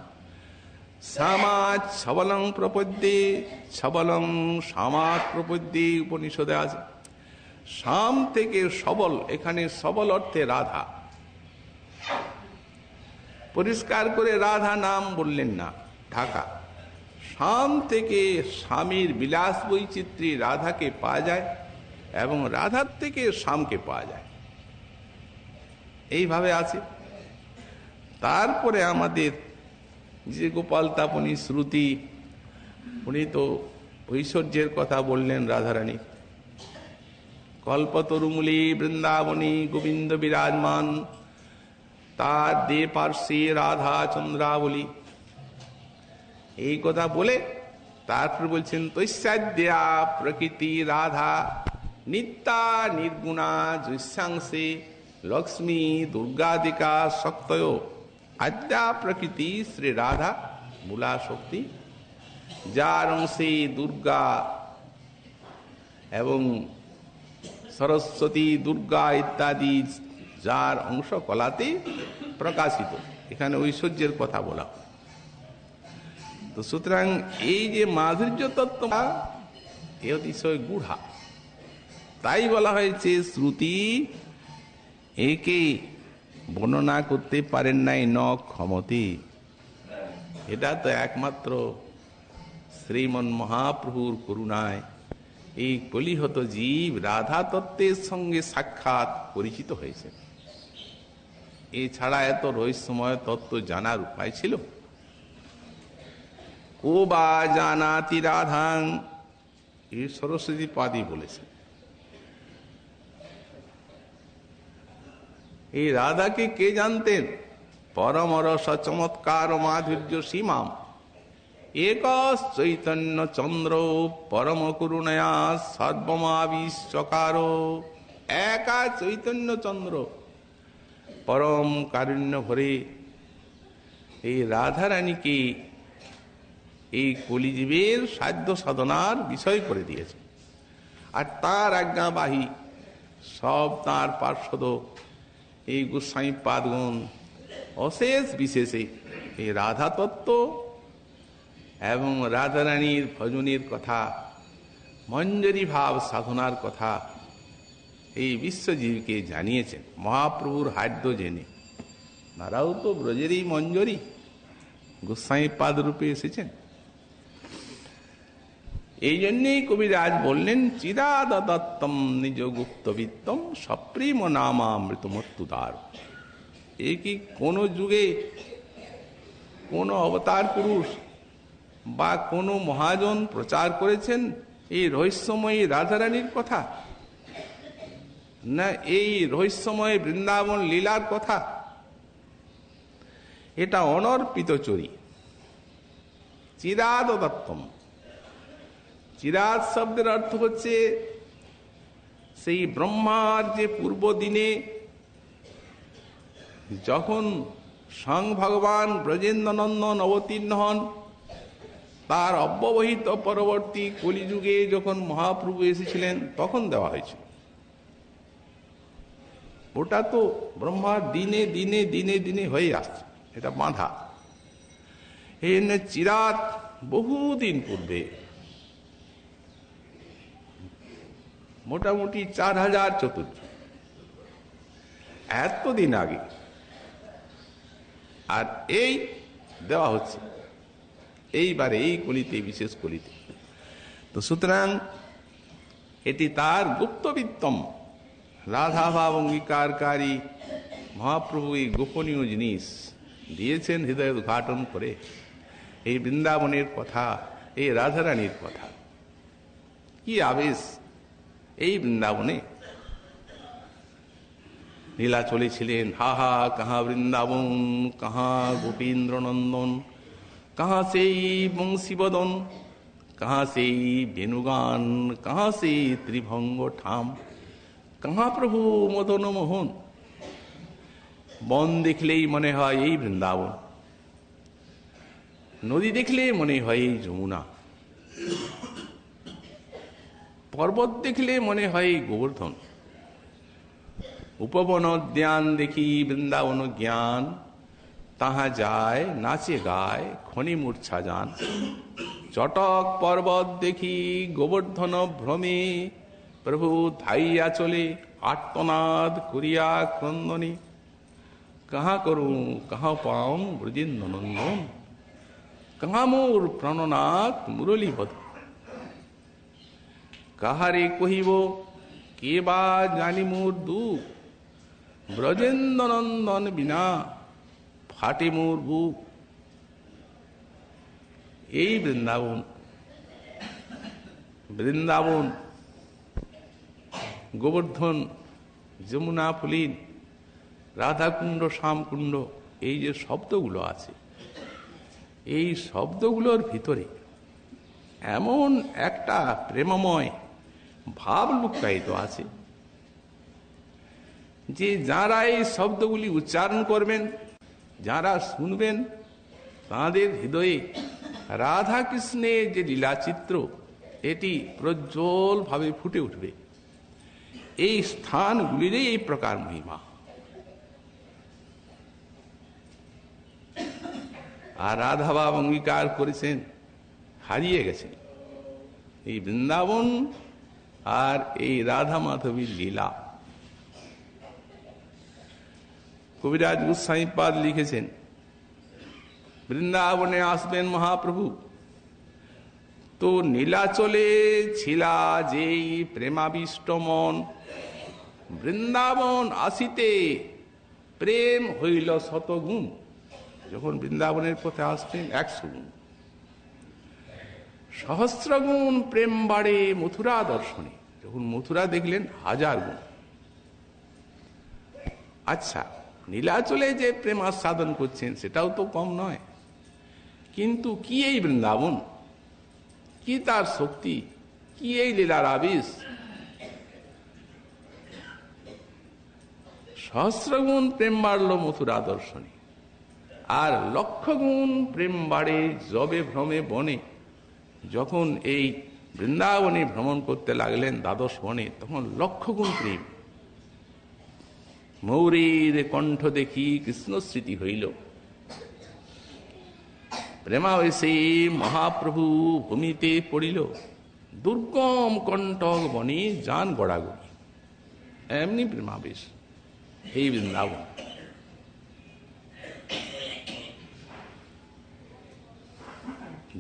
সামাজ সবলং প্রপদ্যে, সবলং সামাজ প্রপদ্যে উপনিষদে আছে। সাম থেকে সবল, এখানে সবল অর্থে রাধা। পরিষ্কার করে রাধা নাম বললেন না, ঢাকা। শাম থেকে স্বামীর বিলাস বৈচিত্র্যে রাধাকে পাওয়া যায় এবং রাধার থেকে শামকে পাওয়া যায়, এইভাবে আছে। তারপরে আমাদের যে গোপাল তাপনী শ্রুতি, উনি তো ঐশ্বর্যের কথা বললেন রাধারানী। কল্পতরুমূলে বৃন্দাবনী গোবিন্দ বিরাজমান, তার দে পার্শ্বে রাধা চন্দ্রাবলী, এই কথা বলে তারপর বলছেন তৈসাদ্যা প্রকৃতি রাধা নিত্যা নির্গুণা দৃশ্যাংশে লক্ষ্মী দুর্গাদিকা শক্তয় আদ্যা প্রকৃতি শ্রী রাধা মূলা শক্তি। যার অংশে দুর্গা এবং সরস্বতী, দুর্গা ইত্যাদি যার অংশ কলাতে প্রকাশিত, এখানে ঐশ্বর্যের কথা বলা। তো সুতরাং এই যে মাধুর্য তত্ত্ব এ অতিশয় গূঢ়া, তাই বলা হয়েছে শ্রুতি একে বর্ণনা করতে পারেন নাই ন ক্ষমতে। এটা তো একমাত্র শ্রীমন মহাপ্রভুর করুণায় এই কলিহত জীব রাধা তত্ত্বের সঙ্গে সাক্ষাৎ পরিচিত হয়েছে। এছাড়া এত রহস্যময় তত্ত্ব জানার উপায় ছিল? কো বা জানাতি রাধাং, এই সরস্বতী পাদি বলেছে। এই রাধাকে কে জানতেন? পরমরস চমৎকার মাধুর্য সীমাম এক চৈতন্য চন্দ্র পরম করুণয়া সর্বমাবিশ্বকার। একা চৈতন্য চন্দ্র পরম কারুণ্য ভরে এই রাধারানীকে এই কলিজীবের সাধ্য সাধনার বিষয় করে দিয়েছে। আর তার আজ্ঞাবাহী সব তাঁর পার্শ্বদ এই গোস্বামী পাদগণ অশেষ বিশেষে এই রাধা তত্ত্ব এবং রাধারানীর ভজনের কথা, মঞ্জরি ভাব সাধনার কথা এই বিশ্বজীবকে জানিয়েছেন মহাপ্রভুর হাদ্য জেনে। তারাও তো ব্রজেরই মঞ্জরি, গোস্বামী পাদ রূপে এসেছেন। এই জন্যই কবিরাজ বললেন চিরাদত্তম নিজ গুপ্তবিত্তম সপ্রেম নামামৃতমত্তুদার। এ কি কোন যুগে কোন অবতার পুরুষ বা কোন মহাজন প্রচার করেছেন এই রহস্যময়ী রাধারানীর কথা? না এই রহস্যময় বৃন্দাবন লীলার কথা? এটা অনর্পিত চরি। চিরাদত্তম, চিরাদ শব্দের অর্থ হচ্ছে সেই ব্রহ্মার যে পূর্ব দিনে যখন স্বয়ং ভগবান ব্রজেন্দ্রনন্দন অবতীর্ণ হন, তার অব্যবহিত পরবর্তী কলিযুগে যখন মহাপ্রভু এসেছিলেন তখন দেওয়া হয়েছিল। ওটা তো ব্রহ্মার দিনে দিনে দিনে দিনে হয়ে আসছে, এটা বাঁধা। এই জন্য চিরাদ বহুদিন পূর্বে, মোটামুটি 4000 চতুর্থ, এতদিন আগে। আর এই দেওয়া হচ্ছে এইবারে এই কলিতে, বিশেষ কলিতে। তো সুতরাং এটি তার গুপ্তবিত্তম রাধাভাব অঙ্গীকারকারী মহাপ্রভু এই গোপনীয় জিনিস দিয়েছেন হৃদয় উদ্ঘাটন করে। এই বৃন্দাবনের কথা, এই রাধারানীর কথা, কি আবেশ এই বৃন্দাবনে লীলা চলেছিলেন। হা হা কাহা বৃন্দাবন, কাহা গোপীন্দ্র নন্দন, কাহা সেই বংশীবদন, कहाँ से বেণুগান, कहाँ से त्रिभंग ठाम, कहाँ प्रभु मदन मोहन। বন দেখলেই মনে হয় এই বৃন্দাবন, নদী দেখলে মনে হয় এই যমুনা, পর্বত দেখলে মনে হয় গোবর্ধন। উপবন উদ্যান দেখি বৃন্দাবন জ্ঞান, তাহা যায় নাচে গায় খনি মূর্ছা যান। চটক পর্বত দেখি গোবর্ধন ভ্রমে, প্রভু ধাইয়া চলে আর্তনাদ করিয়া ক্রন্দনে। কাহা করু কাহা পাও ব্রজেন্দ্র নন্দন, কাহা মোর প্রাণনাথ মুরলীবধ। কাহারে কহিব কে বা জানি মোর দুঃখ, ব্রজেন্দ্র নন্দন বিনা ফাটে মোর বুক। এই বৃন্দাবন, বৃন্দাবন গোবর্ধন, যমুনা ফুলিন, রাধাকুণ্ড, শ্যামকুণ্ড, এই যে শব্দগুলো আছে, এই শব্দগুলোর ভিতরে এমন একটা প্রেমময় ভাব লুকায়িত আছে যে যারা এই শব্দগুলি উচ্চারণ করবেন, যারা শুনবেন, তাঁদের হৃদয়ে রাধা কৃষ্ণের যে লীলাচিত্র এটি প্রজ্জ্বল ভাবে ফুটে উঠবে। এই স্থানগুলিরই এই প্রকার মহিমা। আর রাধাবাব অঙ্গীকার করেছেন, হারিয়ে গেছেন এই বৃন্দাবন আর এই রাধা মাধবীর লীলা। কবিরাজ গোস্বামীপাদ লিখেছেন, বৃন্দাবনে আসবেন মহাপ্রভু, তো নীলাচলে ছিলা যেই প্রেমাবিষ্ট মন, বৃন্দাবন আসিতে প্রেম হইল শতগুণ। যখন বৃন্দাবনের পথে আসবেন 100 গুণ, সহস্রগুণ প্রেম বাড়ে মথুরা দর্শনে। যখন মথুরা দেখলেন 1000 গুণ। আচ্ছা, নীলাচলে যে প্রেম আস্বাদন করছেন সেটাও তো কম নয়, কিন্তু কি এই বৃন্দাবন, কি তার শক্তি, কি এই লীলার আবেশ। সহস্রগুণ প্রেম বাড়ল মথুরা দর্শনে, আর 1,00,000 গুণ প্রেম বাড়ে যবে ভ্রমে বনে। যখন এই বৃন্দাবনে ভ্রমণ করতে লাগলেন দ্বাদশ বনে, তখন 1,00,000 গুণ প্রেম। মৌরীর কণ্ঠ দেখি কৃষ্ণ স্মৃতি হইল, প্রেমাবেশে মহাপ্রভু ভূমিতে পড়িল। দুর্গম কণ্টক বনে যান গড়াগড়ি, এমনি প্রেমাবেশ এই বৃন্দাবন।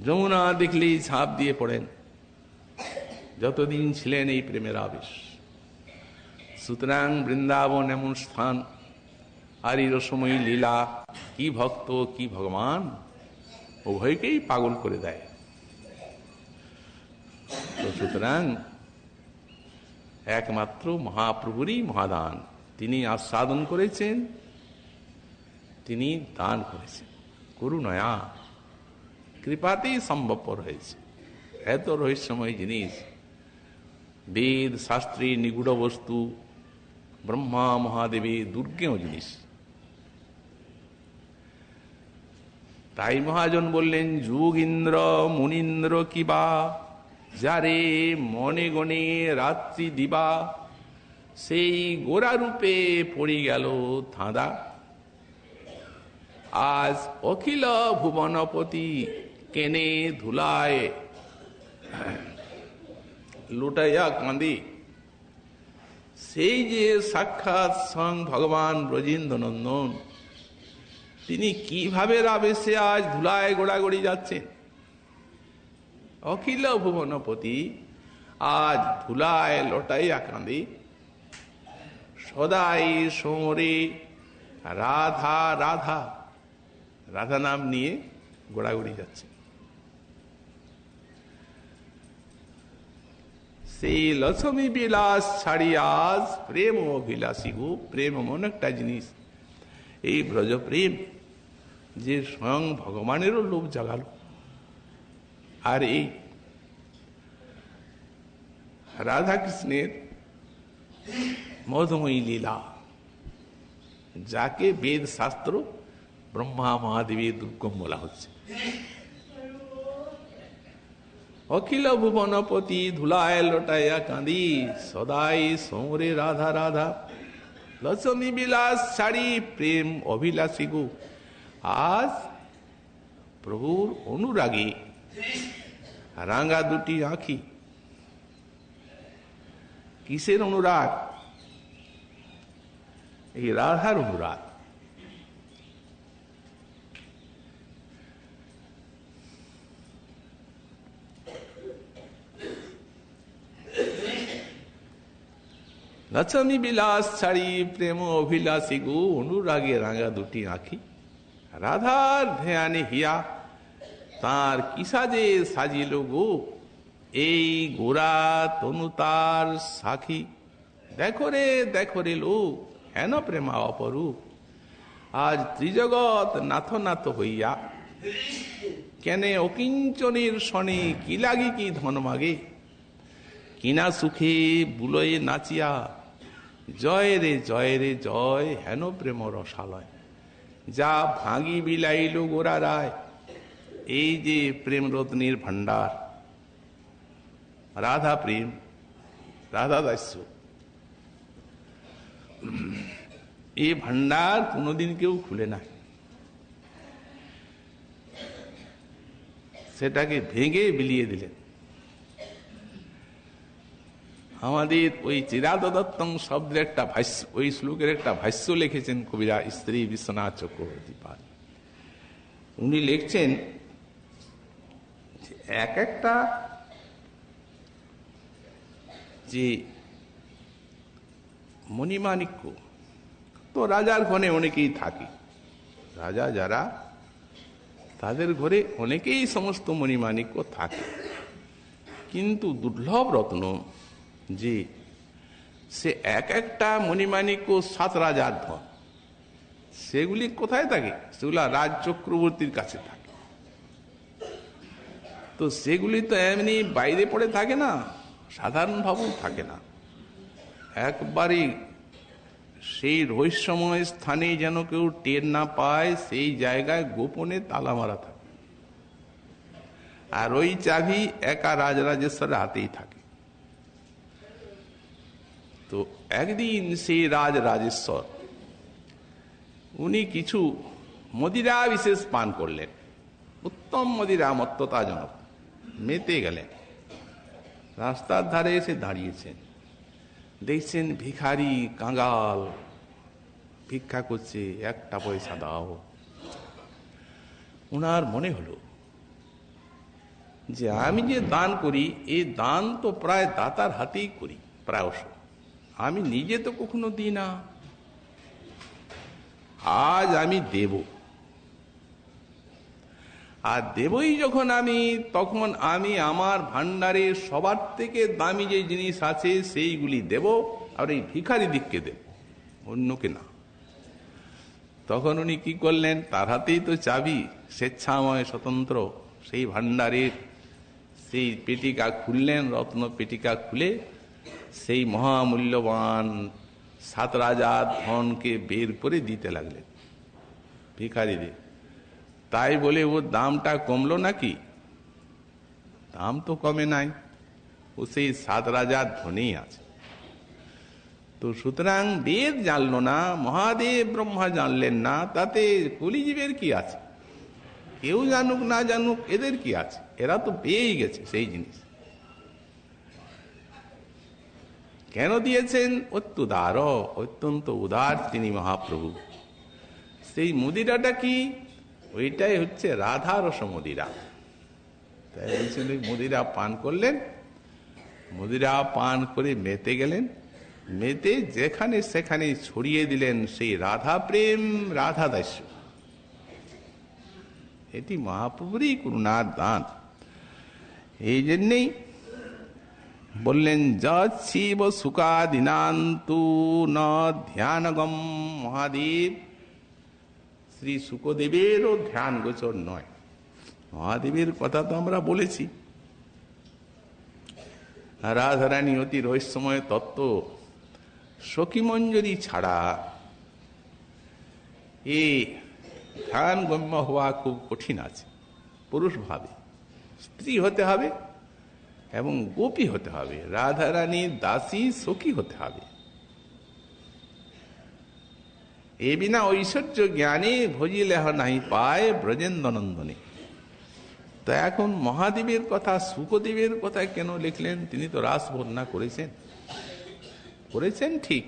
যমুনা দেখলেই ঝাঁপ দিয়ে পড়েন, যতদিন ছিলেন এই প্রেমের আবেশ। সুতরাং বৃন্দাবন এমন স্থান, আর এই রসময়ী লীলা কি ভক্ত কি ভগবান উভয়কেই পাগল করে দেয়। তো সুতরাং একমাত্র মহাপ্রভুরই মহাদান, তিনি আস্বাদন করেছেন, তিনি দান করেছেন, করুণয়া কৃপাতেই সম্ভবপর হয়েছে। এত রহস্যময় জিনিস, বেদ শাস্ত্রী নিগুড় বস্তু, ব্রহ্মা মহাদেবের দুর্গেয় জিনিস। তাই মহাজন বললেন, যোগীন্দ্র মুনীন্দ্র কিবা, যারে মনে গণে রাত্রি দিবা, সেই গোরা রূপে পড়ি গেল ধাঁধা। আজ অখিল ভুবনপতি কেনে ধুলায় লুটাইয়া কাঁদি। সেই যে সাক্ষাৎ স্বয়ং ভগবান ব্রজেন্দ্র নন্দন, তিনি কিভাবে আবেশে আজ ধুলায় গোড়াগড়ি যাচ্ছেন। অখিল ভুবনপতি আজ ধুলায় লটাইয়া কাঁদি, সদাই সোমরে রাধা রাধা, রাধা নাম নিয়ে গোড়াগড়ি যাচ্ছে। সেই লক্ষ্মী বিলাস ছাড়ি আজ প্রেম অভিলাষী গো। প্রেম এমন একটা জিনিস, এই ব্রজ প্রেম যে স্বয়ং ভগবানেরও লোভ জাগালো। আর এই রাধা কৃষ্ণের মধুময়ী লীলা, যাকে বেদ শাস্ত্র ব্রহ্মা মহাদেবের দুর্গম বলা হচ্ছে। অখিল ভুবনপতি ধুলায় লটাইয়া কাঁদি, সদাই সোমরে রাধা রাধা, লক্ষ্মী বিলাস ছাড়ি প্রেম অভিলাষী গো। আজ প্রভুর অনুরাগে রাঙা দুটি আঁখি। কিসের অনুরাগ? এই রাধার অনুরাগ। লক্ষ্মী বিলাস ছাড়ি প্রেম অভিলাষী গো, অনুরাগে রাঙা দুটি আঁখি। রাধার ধ্যানে হিয়া তার কি সাজে সাজিল গো, এই গোরা তনু তার সাক্ষী। দেখো রে লোক, হেন প্রেমা অপরূপ। আজ ত্রিজগৎ নাথ নাথ হইয়া, কেনে অকিঞ্চনের শনে কি লাগি কি ধন মাগে। কিনা সুখে বুলয়ে নাচিয়া, জয় রে জয়, হেন প্রেম রসালয়। যা ভাঙি বিলাইল গোরা রায়, এই যে প্রেম রত্নের ভান্ডার। রাধা প্রেম, রাধা দাস্য, এই ভান্ডার কোনোদিন কেউ খুলে না। সেটাকে ভেঙে বিলিয়ে দিলেন। আমাদের ওই চিরাদত্তং শব্দের একটা ভাষ্য, ওই শ্লোকের একটা ভাষ্য লিখেছেন কবিরা স্ত্রী বিশ্বনাথ চক্রবর্তী পাল। উনি লিখছেন এক একটা যে মণিমাণিক্য, তো রাজার ঘরে অনেকেই থাকে। রাজা যারা, তাদের ঘরে অনেকেই সমস্ত মণিমাণিক্য থাকে। কিন্তু দুর্লভ রত্ন যে সে এক একটা মণিমাণিক্য 7 রাজার ধন। সেগুলি কোথায় থাকে? সেগুলা রাজ চক্রবর্তীর কাছে থাকে। তো সেগুলি তো এমনি বাইরে পড়ে থাকে না, সাধারণভাবেও থাকে না। একবারই সেই রহস্যময় স্থানে যেন কেউ টের না পায়, সেই জায়গায় গোপনে তালা মারা থাকে। আর ওই চাবি একা রাজরাজেশ্বরের হাতেই থাকে। তো একদিন সেই রাজরাজেশ্বর উনি কিছু মদিরা বিশেষ পান করলেন, উত্তম মদিরা, মত্ততাজনক। মেতে গেলেন, রাস্তার ধারে এসে দাঁড়িয়েছেন। দেখছেন ভিখারি কাঙ্গাল ভিক্ষা করছে, একটা পয়সা দাও। ওনার মনে হলো যে আমি যে দান করি, এই দান তো প্রায় দাতার হাতেই করি প্রায়শ, আমি নিজে তো কখনো দিই না। আজ আমি দেব, আর দেবই যখন আমি, তখন আমি আমার ভান্ডারে সবার থেকে দামি যে জিনিস আছে সেইগুলি দেব, আর এই ভিখারি দিককে দেব, অন্যকে না। তখন উনি কি করলেন? তার হাতেই তো চাবি, স্বেচ্ছাময় স্বতন্ত্র। সেই ভান্ডারের সেই পেটিকা খুললেন, রত্ন পেটিকা খুলে সেই মহামূল্যবান 7 রাজার ধনকে বের করে দিতে লাগলেন ভিখারিদের। তাই বলে ওর দামটা কমলো নাকি? দাম তো কমে নাই, ও সেই 7 রাজার ধনেই আছে। তো সুতরাং বেদ জানলো না, মহাদেব ব্রহ্মা জানলেন না, তাতে কলিজীবের কি আছে? কেউ জানুক না জানুক এদের কি আছে? এরা তো পেয়েই গেছে সেই জিনিস। কেন দিয়েছেন? অত্যুদার, অত্যন্ত উদার তিনি মহাপ্রভু। সেই মুদিরাটা কি? ওইটাই হচ্ছে রাধা রস মদিরা। তাই বলছেন ওই মদিরা পান করলেন, মদিরা পান করে মেতে গেলেন, মেতে যেখানে সেখানে ছড়িয়ে দিলেন সেই রাধা প্রেম, রাধা দাস্য। এটি মহাপ্রভুরই করুণার দান। এই জন্যেই বললেন যৎশিব সুকাদিনান্তু ন ধ্যানগম মহাদেব। শ্রী শুকদেবেরও ধ্যান গোচর নয়। মহাদেবের কথা তো আমরা বলেছি। রাধারানী অতি রহস্যময় তত্ত্ব সখীমঞ্জরি ছাড়া এই ধ্যান গম্য হওয়া খুব কঠিন আছে। পুরুষ ভাবে স্ত্রী হতে হবে এবং গোপী হতে হবে, রাধারানীর দাসী সখী হতে হবে। এ বিনা ঐশ্বর্য জ্ঞানে ভজিলেহ নাহি পায় ব্রজেন্দ্রনন্দনে। তো এখন মহাদেবের কথা, শুকদেবের কথা কেন লিখলেন? তিনি তো রাস বর্ণনা করেছেন ঠিক,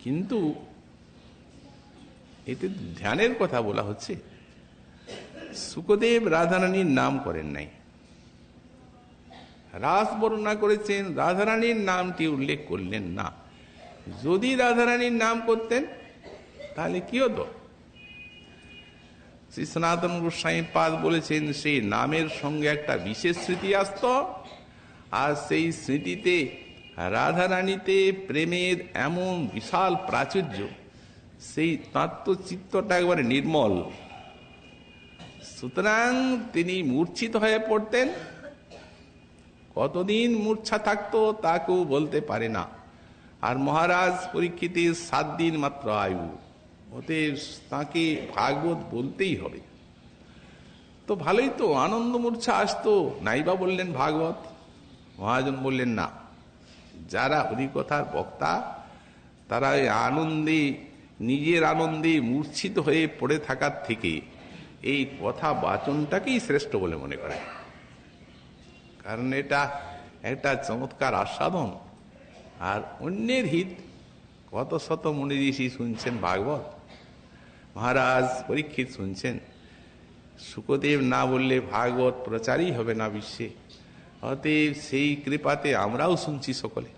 কিন্তু এতে ধ্যানের কথা বলা হচ্ছে। শুকদেব রাধারানীর নাম করেন নাই, রাস বর্ণনা করেছেন, রাধারানীর নামটি উল্লেখ করলেন না। যদি রাধারানীর নাম করতেন তাহলে কি হতো? শ্রী সনাতন গোস্বামী পাদ বলেছেন, সেই নামের সঙ্গে একটা বিশেষ স্মৃতি আসত, আর সেই স্মৃতিতে রাধারানীতে প্রেমের এমন বিশাল প্রাচুর্য, সেই তাঁর তো চিত্তটা একবারে নির্মল। সুতরাং তিনি মূর্ছিত হয়ে পড়তেন। কতদিন মূর্ছা থাকতো তা কেউ বলতে পারে না। আর মহারাজ পরীক্ষিতের 7 দিন মাত্র আয়ু, ওতে তাকে ভাগবত বলতেই হবে। তো ভালোই তো, আনন্দ মূর্ছা আসতো, নাইবা বললেন ভাগবত। মহাজন বললেন না, যারা হরিকথার বক্তা তারা আনন্দে, নিজের আনন্দে মূর্ছিত হয়ে পড়ে থাকার থেকে এই কথা বাচনটাকেই শ্রেষ্ঠ বলে মনে করে। কারণ এটা একটা চমৎকার আস্বাদন, আর অন্যের হিত। কত শত মুনি ঋষি শুনছেন ভাগবত, মহারাজ পরীক্ষিত শুনছেন। শুকদেব না বললে ভাগবত প্রচারই হবে না বিশ্বে। অতএব সেই কৃপাতে আমরাও শুনছি সকলে,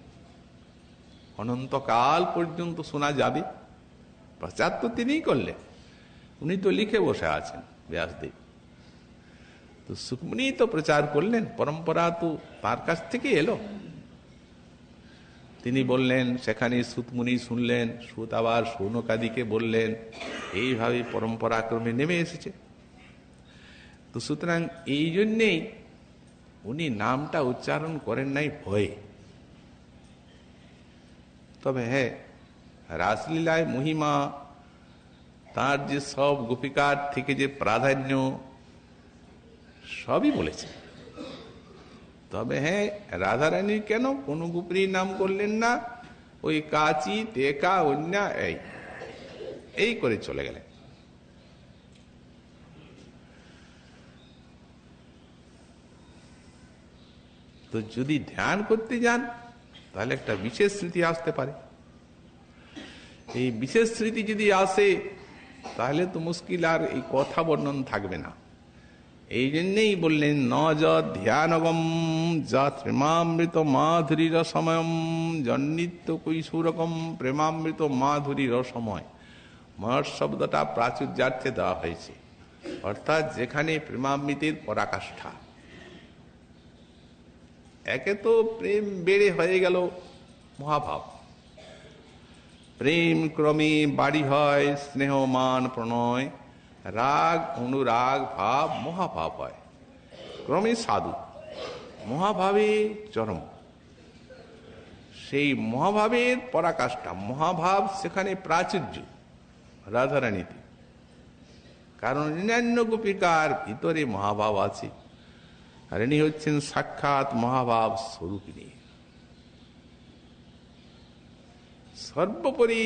অনন্তকাল পর্যন্ত শোনা যাবে। প্রচার তো তিনিই করলেন, উনি তো লিখে বসে আছেন ব্যাসদেব। তো সুকমুনি তো প্রচার করলেন, পরম্পরা তো তার কাছ থেকে এলো। তিনি বললেন, সেখানে সুতমুনি শুনলেন, সুত আবার সৌনকাদিকে বললেন, এইভাবে পরম্পরাক্রমে নেমে এসেছে। তো সুতরাং এই জন্যেই উনি নামটা উচ্চারণ করেন নাই ভয়ে। তবে হ্যাঁ, রাসলীলায় মহিমা, তার যে সব গোপিকার থেকে যে প্রাধান্য, সবই বলেছে। তবে হ্যাঁ, রাধারানীর কেন কোন গোপীর নাম করলেন না? ওই কাচি, টেকা, অন্যা এই করে চলে গেলেন। তো যদি ধ্যান করতে যান তাহলে একটা বিশেষ স্মৃতি আসতে পারে। এই বিশেষ স্মৃতি যদি আসে তাহলে তো মুশকিল, আর এই কথা বর্ণন থাকবে না। এই জন্যেই বললেন, ন যৎ ধ্যানগম যৎ প্রেমামৃত মাধুরী রসময়ম জন্নিত্য কৈশোরকম প্রেমামৃত মাধুরী রসময়। মহৎ শব্দটা প্রাচুর্যার্থে দেওয়া হয়েছে, অর্থাৎ যেখানে প্রেমামৃতের পরাকাষ্ঠা। একে তো প্রেম বেড়ে হয়ে গেল মহাভাব, প্রেম ক্রমে বাড়ি হয় স্নেহ মান প্রণয়, রাগ অনুরাগ ভাব মহাভাব হয়, ক্রমে সাধু, মহাভাবে চরম। সেই মহাভাবের পরাকাষ্ঠা, মহাভাব সেখানে প্রাচুর্য রাধারানীতে। কারণ অন্যান্য গোপিকার ভিতরে মহাভাব আছে, আর ইনি হচ্ছেন সাক্ষাৎ মহাভাব স্বরূপিণী। সর্বোপরি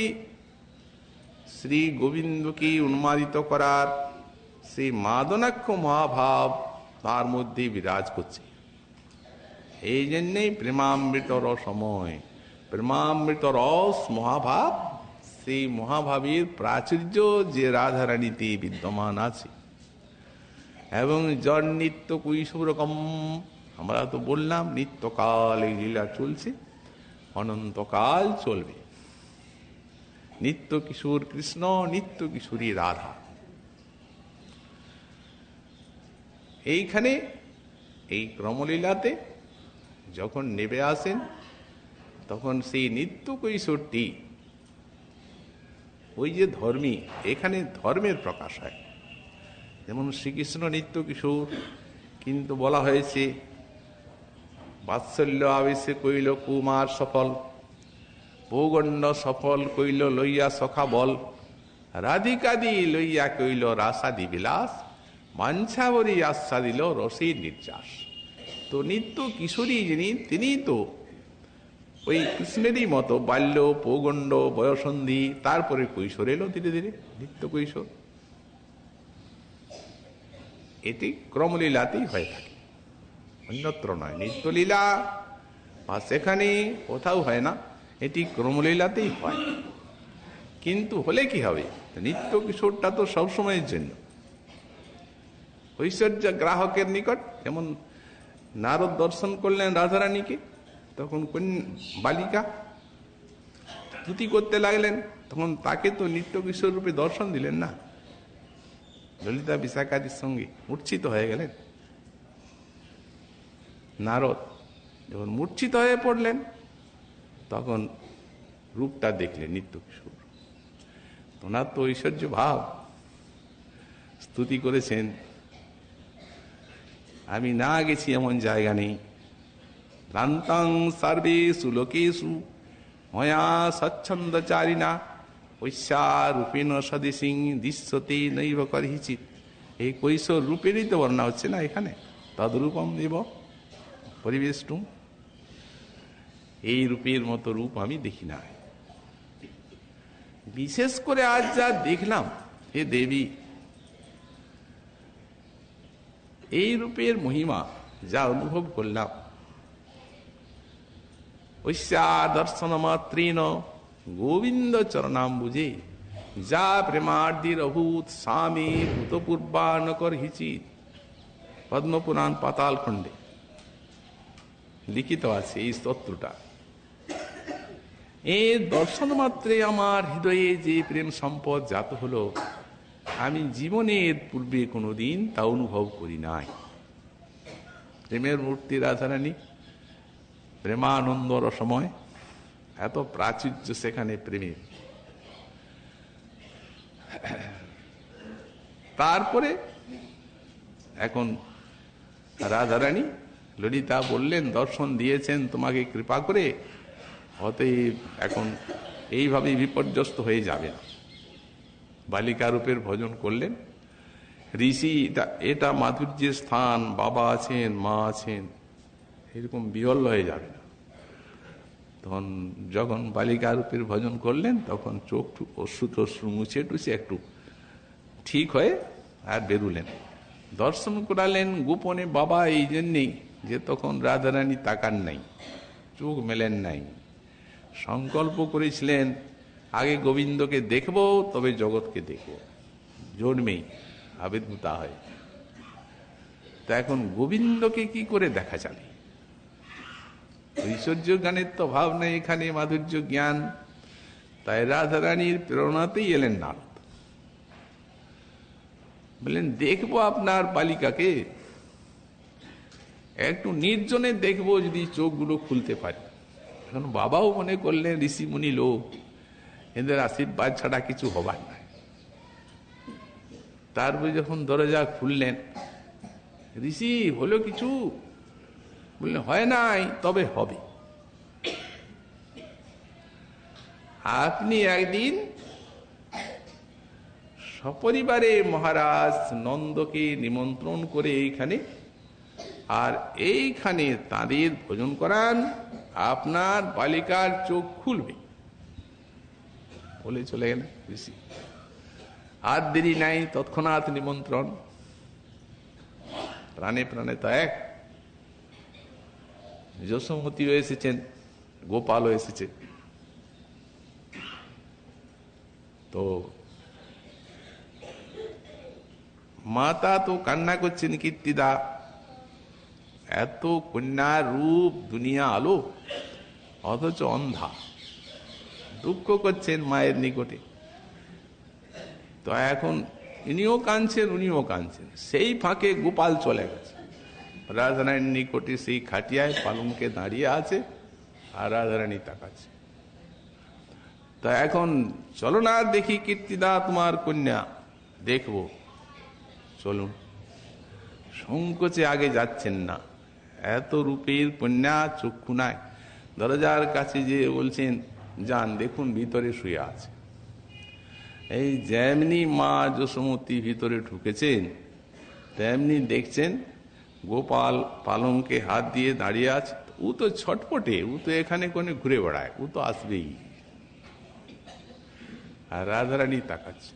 শ্রী গোবিন্দকে উন্মাদিত করার সেই মাদনাক্ষ মহাভাব তার মধ্যে বিরাজ করছে। এই জন্যেই প্রেমামৃত রসময়, প্রেমামৃত রস মহাভাব, সেই মহাভাবের প্রাচুর্য যে রাধারানীতে বিদ্যমান আছে। এবং জন নিত্য কৈশোরকম, আমরা তো বললাম নিত্যকাল এই লীলা চলছে, অনন্তকাল চলবে। নিত্য কিশোর কৃষ্ণ, নিত্য কিশোরী রাধা। এইখানে এই ক্রমলীলাতে যখন নেমে আসেন, তখন সেই নিত্য কৈশোরটি, ওই যে ধর্মী, এখানে ধর্মের প্রকাশ হয়। যেমন শ্রীকৃষ্ণ নিত্য কিশোর, কিন্তু বলা হয়েছে বাৎসল্য আবেশে কইল কুমার সফল, পৌগণ্ড সফল কইল লইয়া সখা বল, রাধিকাদি লইয়া কইল রাসাদি বিলাস, বাঞ্ছাবরী আশ্বা দিল রসের নির্যাস। তো নিত্য কিশোরী যিনি, তিনি তো ওই কৃষ্ণেরই মতো বাল্য, পৌগণ্ড, বয়সন্ধি, তারপরে কৈশোর এলো ধীরে ধীরে, নিত্য কৈশোর। এটি ক্রমলীলাতেই হয়ে থাকে, অন্যত্র নয়। নিত্যলীলা বা সেখানে কোথাও হয় না, এটি ক্রমলীলাতেই হয়। কিন্তু হলে কি হবে, নিত্য কিশোরটা তো সবসময়ের জন্য। ঐশ্বর্য গ্রাহকের নিকট, যেমন নারদ দর্শন করলেন রাধারানীকে, তখন বালিকা স্তুতি করতে লাগলেন, তখন তাকে তো নিত্য কিশোর রূপে দর্শন দিলেন না। ললিতা বিশাখাদির সঙ্গে মূর্ছিত হয়ে গেলেন। নারদ যখন মূর্ছিত হয়ে পড়লেন, তখন রূপটা দেখলেন নিত্য কিশোর। ওনার তো ঐশ্বর্য ভাব, স্তুতি করেছেন, আমি না গেছি এমন জায়গা নেই। ভ্রান্তাং সর্বেষু লোকেষু ময়া স্বচ্ছন্দচারিণা ঐশা রূপেণ সদৃশিং দৃশ্যতে নৈব করহিচিৎ। এই কৈশোর রূপেরই তো বর্ণনা হচ্ছে না এখানে। তদ্রূপম দেব পরিবেষ্টুম, এই রূপের মতো রূপ আমি দেখি না। বিশেষ করে আজ যা দেখলাম, হে দেবী, এই রূপের মহিমা যা অনুভব করলাম, ঐশা দর্শন মাত্রেন গোবিন্দ চরণাম্বুজে যা প্রেমার্দির অভূত স্বামী ভূতপূর্বানকর হিচিত। পদ্মপুরাণ পাতাল খণ্ডে লিখিত আছে এই স্তোত্রটা। এই দর্শন মাত্রে আমার হৃদয়ে যে প্রেম সম্পদ জাত হলো, আমি জীবনের পূর্বে কোনোদিন তা অনুভব করি নাই। প্রেমের মূর্তি রাধারানী, প্রেমানন্দ রসময়, এত প্রাচুর্য সেখানে প্রেমের। তারপরে এখন রাধারানী ললিতা বললেন, দর্শন দিয়েছেন তোমাকে কৃপা করে, অতএব এখন এইভাবে বিপর্যস্ত হয়ে যাবে না। বালিকা রূপের ভজন করলেন। ঋষি, এটা মাধুর্যের স্থান, বাবা আছেন, মা আছেন, এরকম বিহল হয়ে যাবে না। তখন যখন বালিকা রূপের ভজন করলেন, তখন চোখ অশ্রু টশ্রু মুছে টুছে একটু ঠিক হয়ে আর বেরুলেন। দর্শন করালেন গোপনে বাবা, এই জন্যেই যে তখন রাধারানী তাকান নাই, চোখ মেলেন নাই। সংকল্প করেছিলেন আগে গোবিন্দকে দেখব, তবে জগৎকে দেখব, জন্মেই আবির্ভূতা হয়। তা এখন গোবিন্দকে কি করে দেখা যাবে? ঐশ্বর্য জ্ঞানের তো ভাব নেই এখানে, মাধুর্য জ্ঞান। তাই রাধারানীর প্রেরণাতেই এলেন নারদ। বললেন, দেখবো আপনার বালিকাকে, একটু নির্জনে দেখবো, যদি চোখগুলো খুলতে পারি। এখন বাবাও মনে করলেন ঋষি মুনি লোক, এদের আশীর্বাদ ছাড়া কিছু হবার নাই। তারপরে যখন দরজা খুললেন, ঋষি হলো কিছু? বললেন, হয় নাই, তবে হবে। আপনি একদিন সপরিবারে মহারাজ নন্দকে নিমন্ত্রণ করে এইখানে, আর এইখানে তাদের ভোজন করান, আপনার বালিকার চোখ খুলবে বলে চলে গেলেন ঋষি। আর দেরি নাই, তৎক্ষণাৎ নিমন্ত্রণ। প্রাণে প্রাণে তো এক। যশোমতীও এসেছেন, গোপালও এসেছে। তো মাতা তো কান্না করছেন, কীর্তিদা, এত কন্যার রূপ, দুনিয়া আলো, অথচ অন্ধা। দুঃখ করছেন মায়ের নিকটে। তো এখন ইনিও কাঁদছেন, উনিও কাঁদছেন। সেই ফাঁকে গোপাল চলে গেছে রাধারানীর নিকটে, সেই খাটিয়ায় পালঙ্কে দাঁড়িয়ে আছে, আর রাধারানী তাকাচ্ছে। তা এখন চলো না দেখি কীর্তিদা, তোমার কন্যা দেখবো, চলুন। সংকোচে আগে যাচ্ছেন না, এত রূপের কন্যা চক্ষু নাই, দরজার কাছে যে বলছেন যান দেখুন ভিতরে শুয়ে আছে। এই যেমনি মা যশোমতী ভিতরে ঢুকেছেন তেমনি দেখছেন গোপাল পালঙ্কে হাত দিয়ে দাঁড়িয়ে আছে। ও তো ছটপটে, ও তো এখানে কোনে ঘুরে বেড়ায়, ও তো আসবেই। আর রাধারানী তাকাচ্ছে।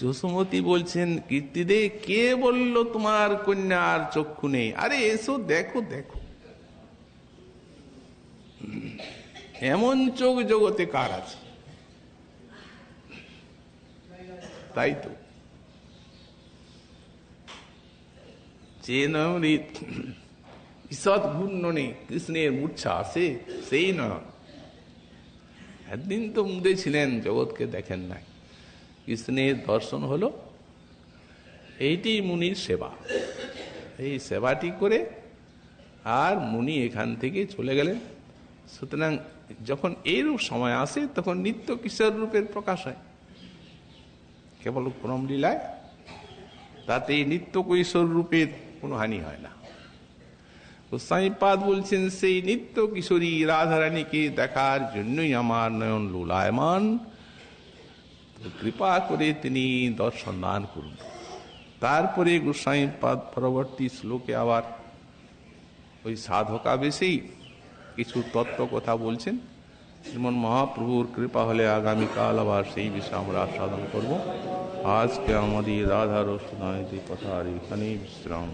যশোমতী বলছেন কীর্তিদে, কে বলল তোমার কন্যার চক্ষু নেই? আরে এসো দেখো দেখো, এমন চোখ জগতে কার আছে? তাই তো যে নয়নের ঈষৎ ঘূর্ণনে কৃষ্ণের মূর্ছা আসে সেই নয়ন। একদিন তো মুদে ছিলেন, জগৎকে দেখেন নাই, কৃষ্ণের দর্শন হলো। এইটি মুনির সেবা। এই সেবাটি করে আর মুনি এখান থেকে চলে গেলেন। সুতরাং যখন এইরূপ সময় আসে তখন নিত্য কিশোর রূপের প্রকাশ হয়, কেবল ক্রম লীলায়, তাতে নিত্য কৈশোর রূপের কোনো হানি হয় না। গোস্বামীপাদ বলছেন সেই নিত্য কিশোরী রাধারানীকে দেখার জন্যই আমার নয়ন লোলায়মান, কৃপা করে তিনি দর্শন দান করুন। তারপরে গোস্বামীপাদ পরবর্তী শ্লোকে আবার ওই সাধকাবেশেই কিছু তত্ত্ব কথা বলছেন। শ্রীমন মহাপ্রভুর কৃপা হলে আগামীকাল আবার সেই বিষয়ে আমরা আস্বাদন করব। আজকে আমাদের রাধার কথা আর এখানেই বিশ্রাম।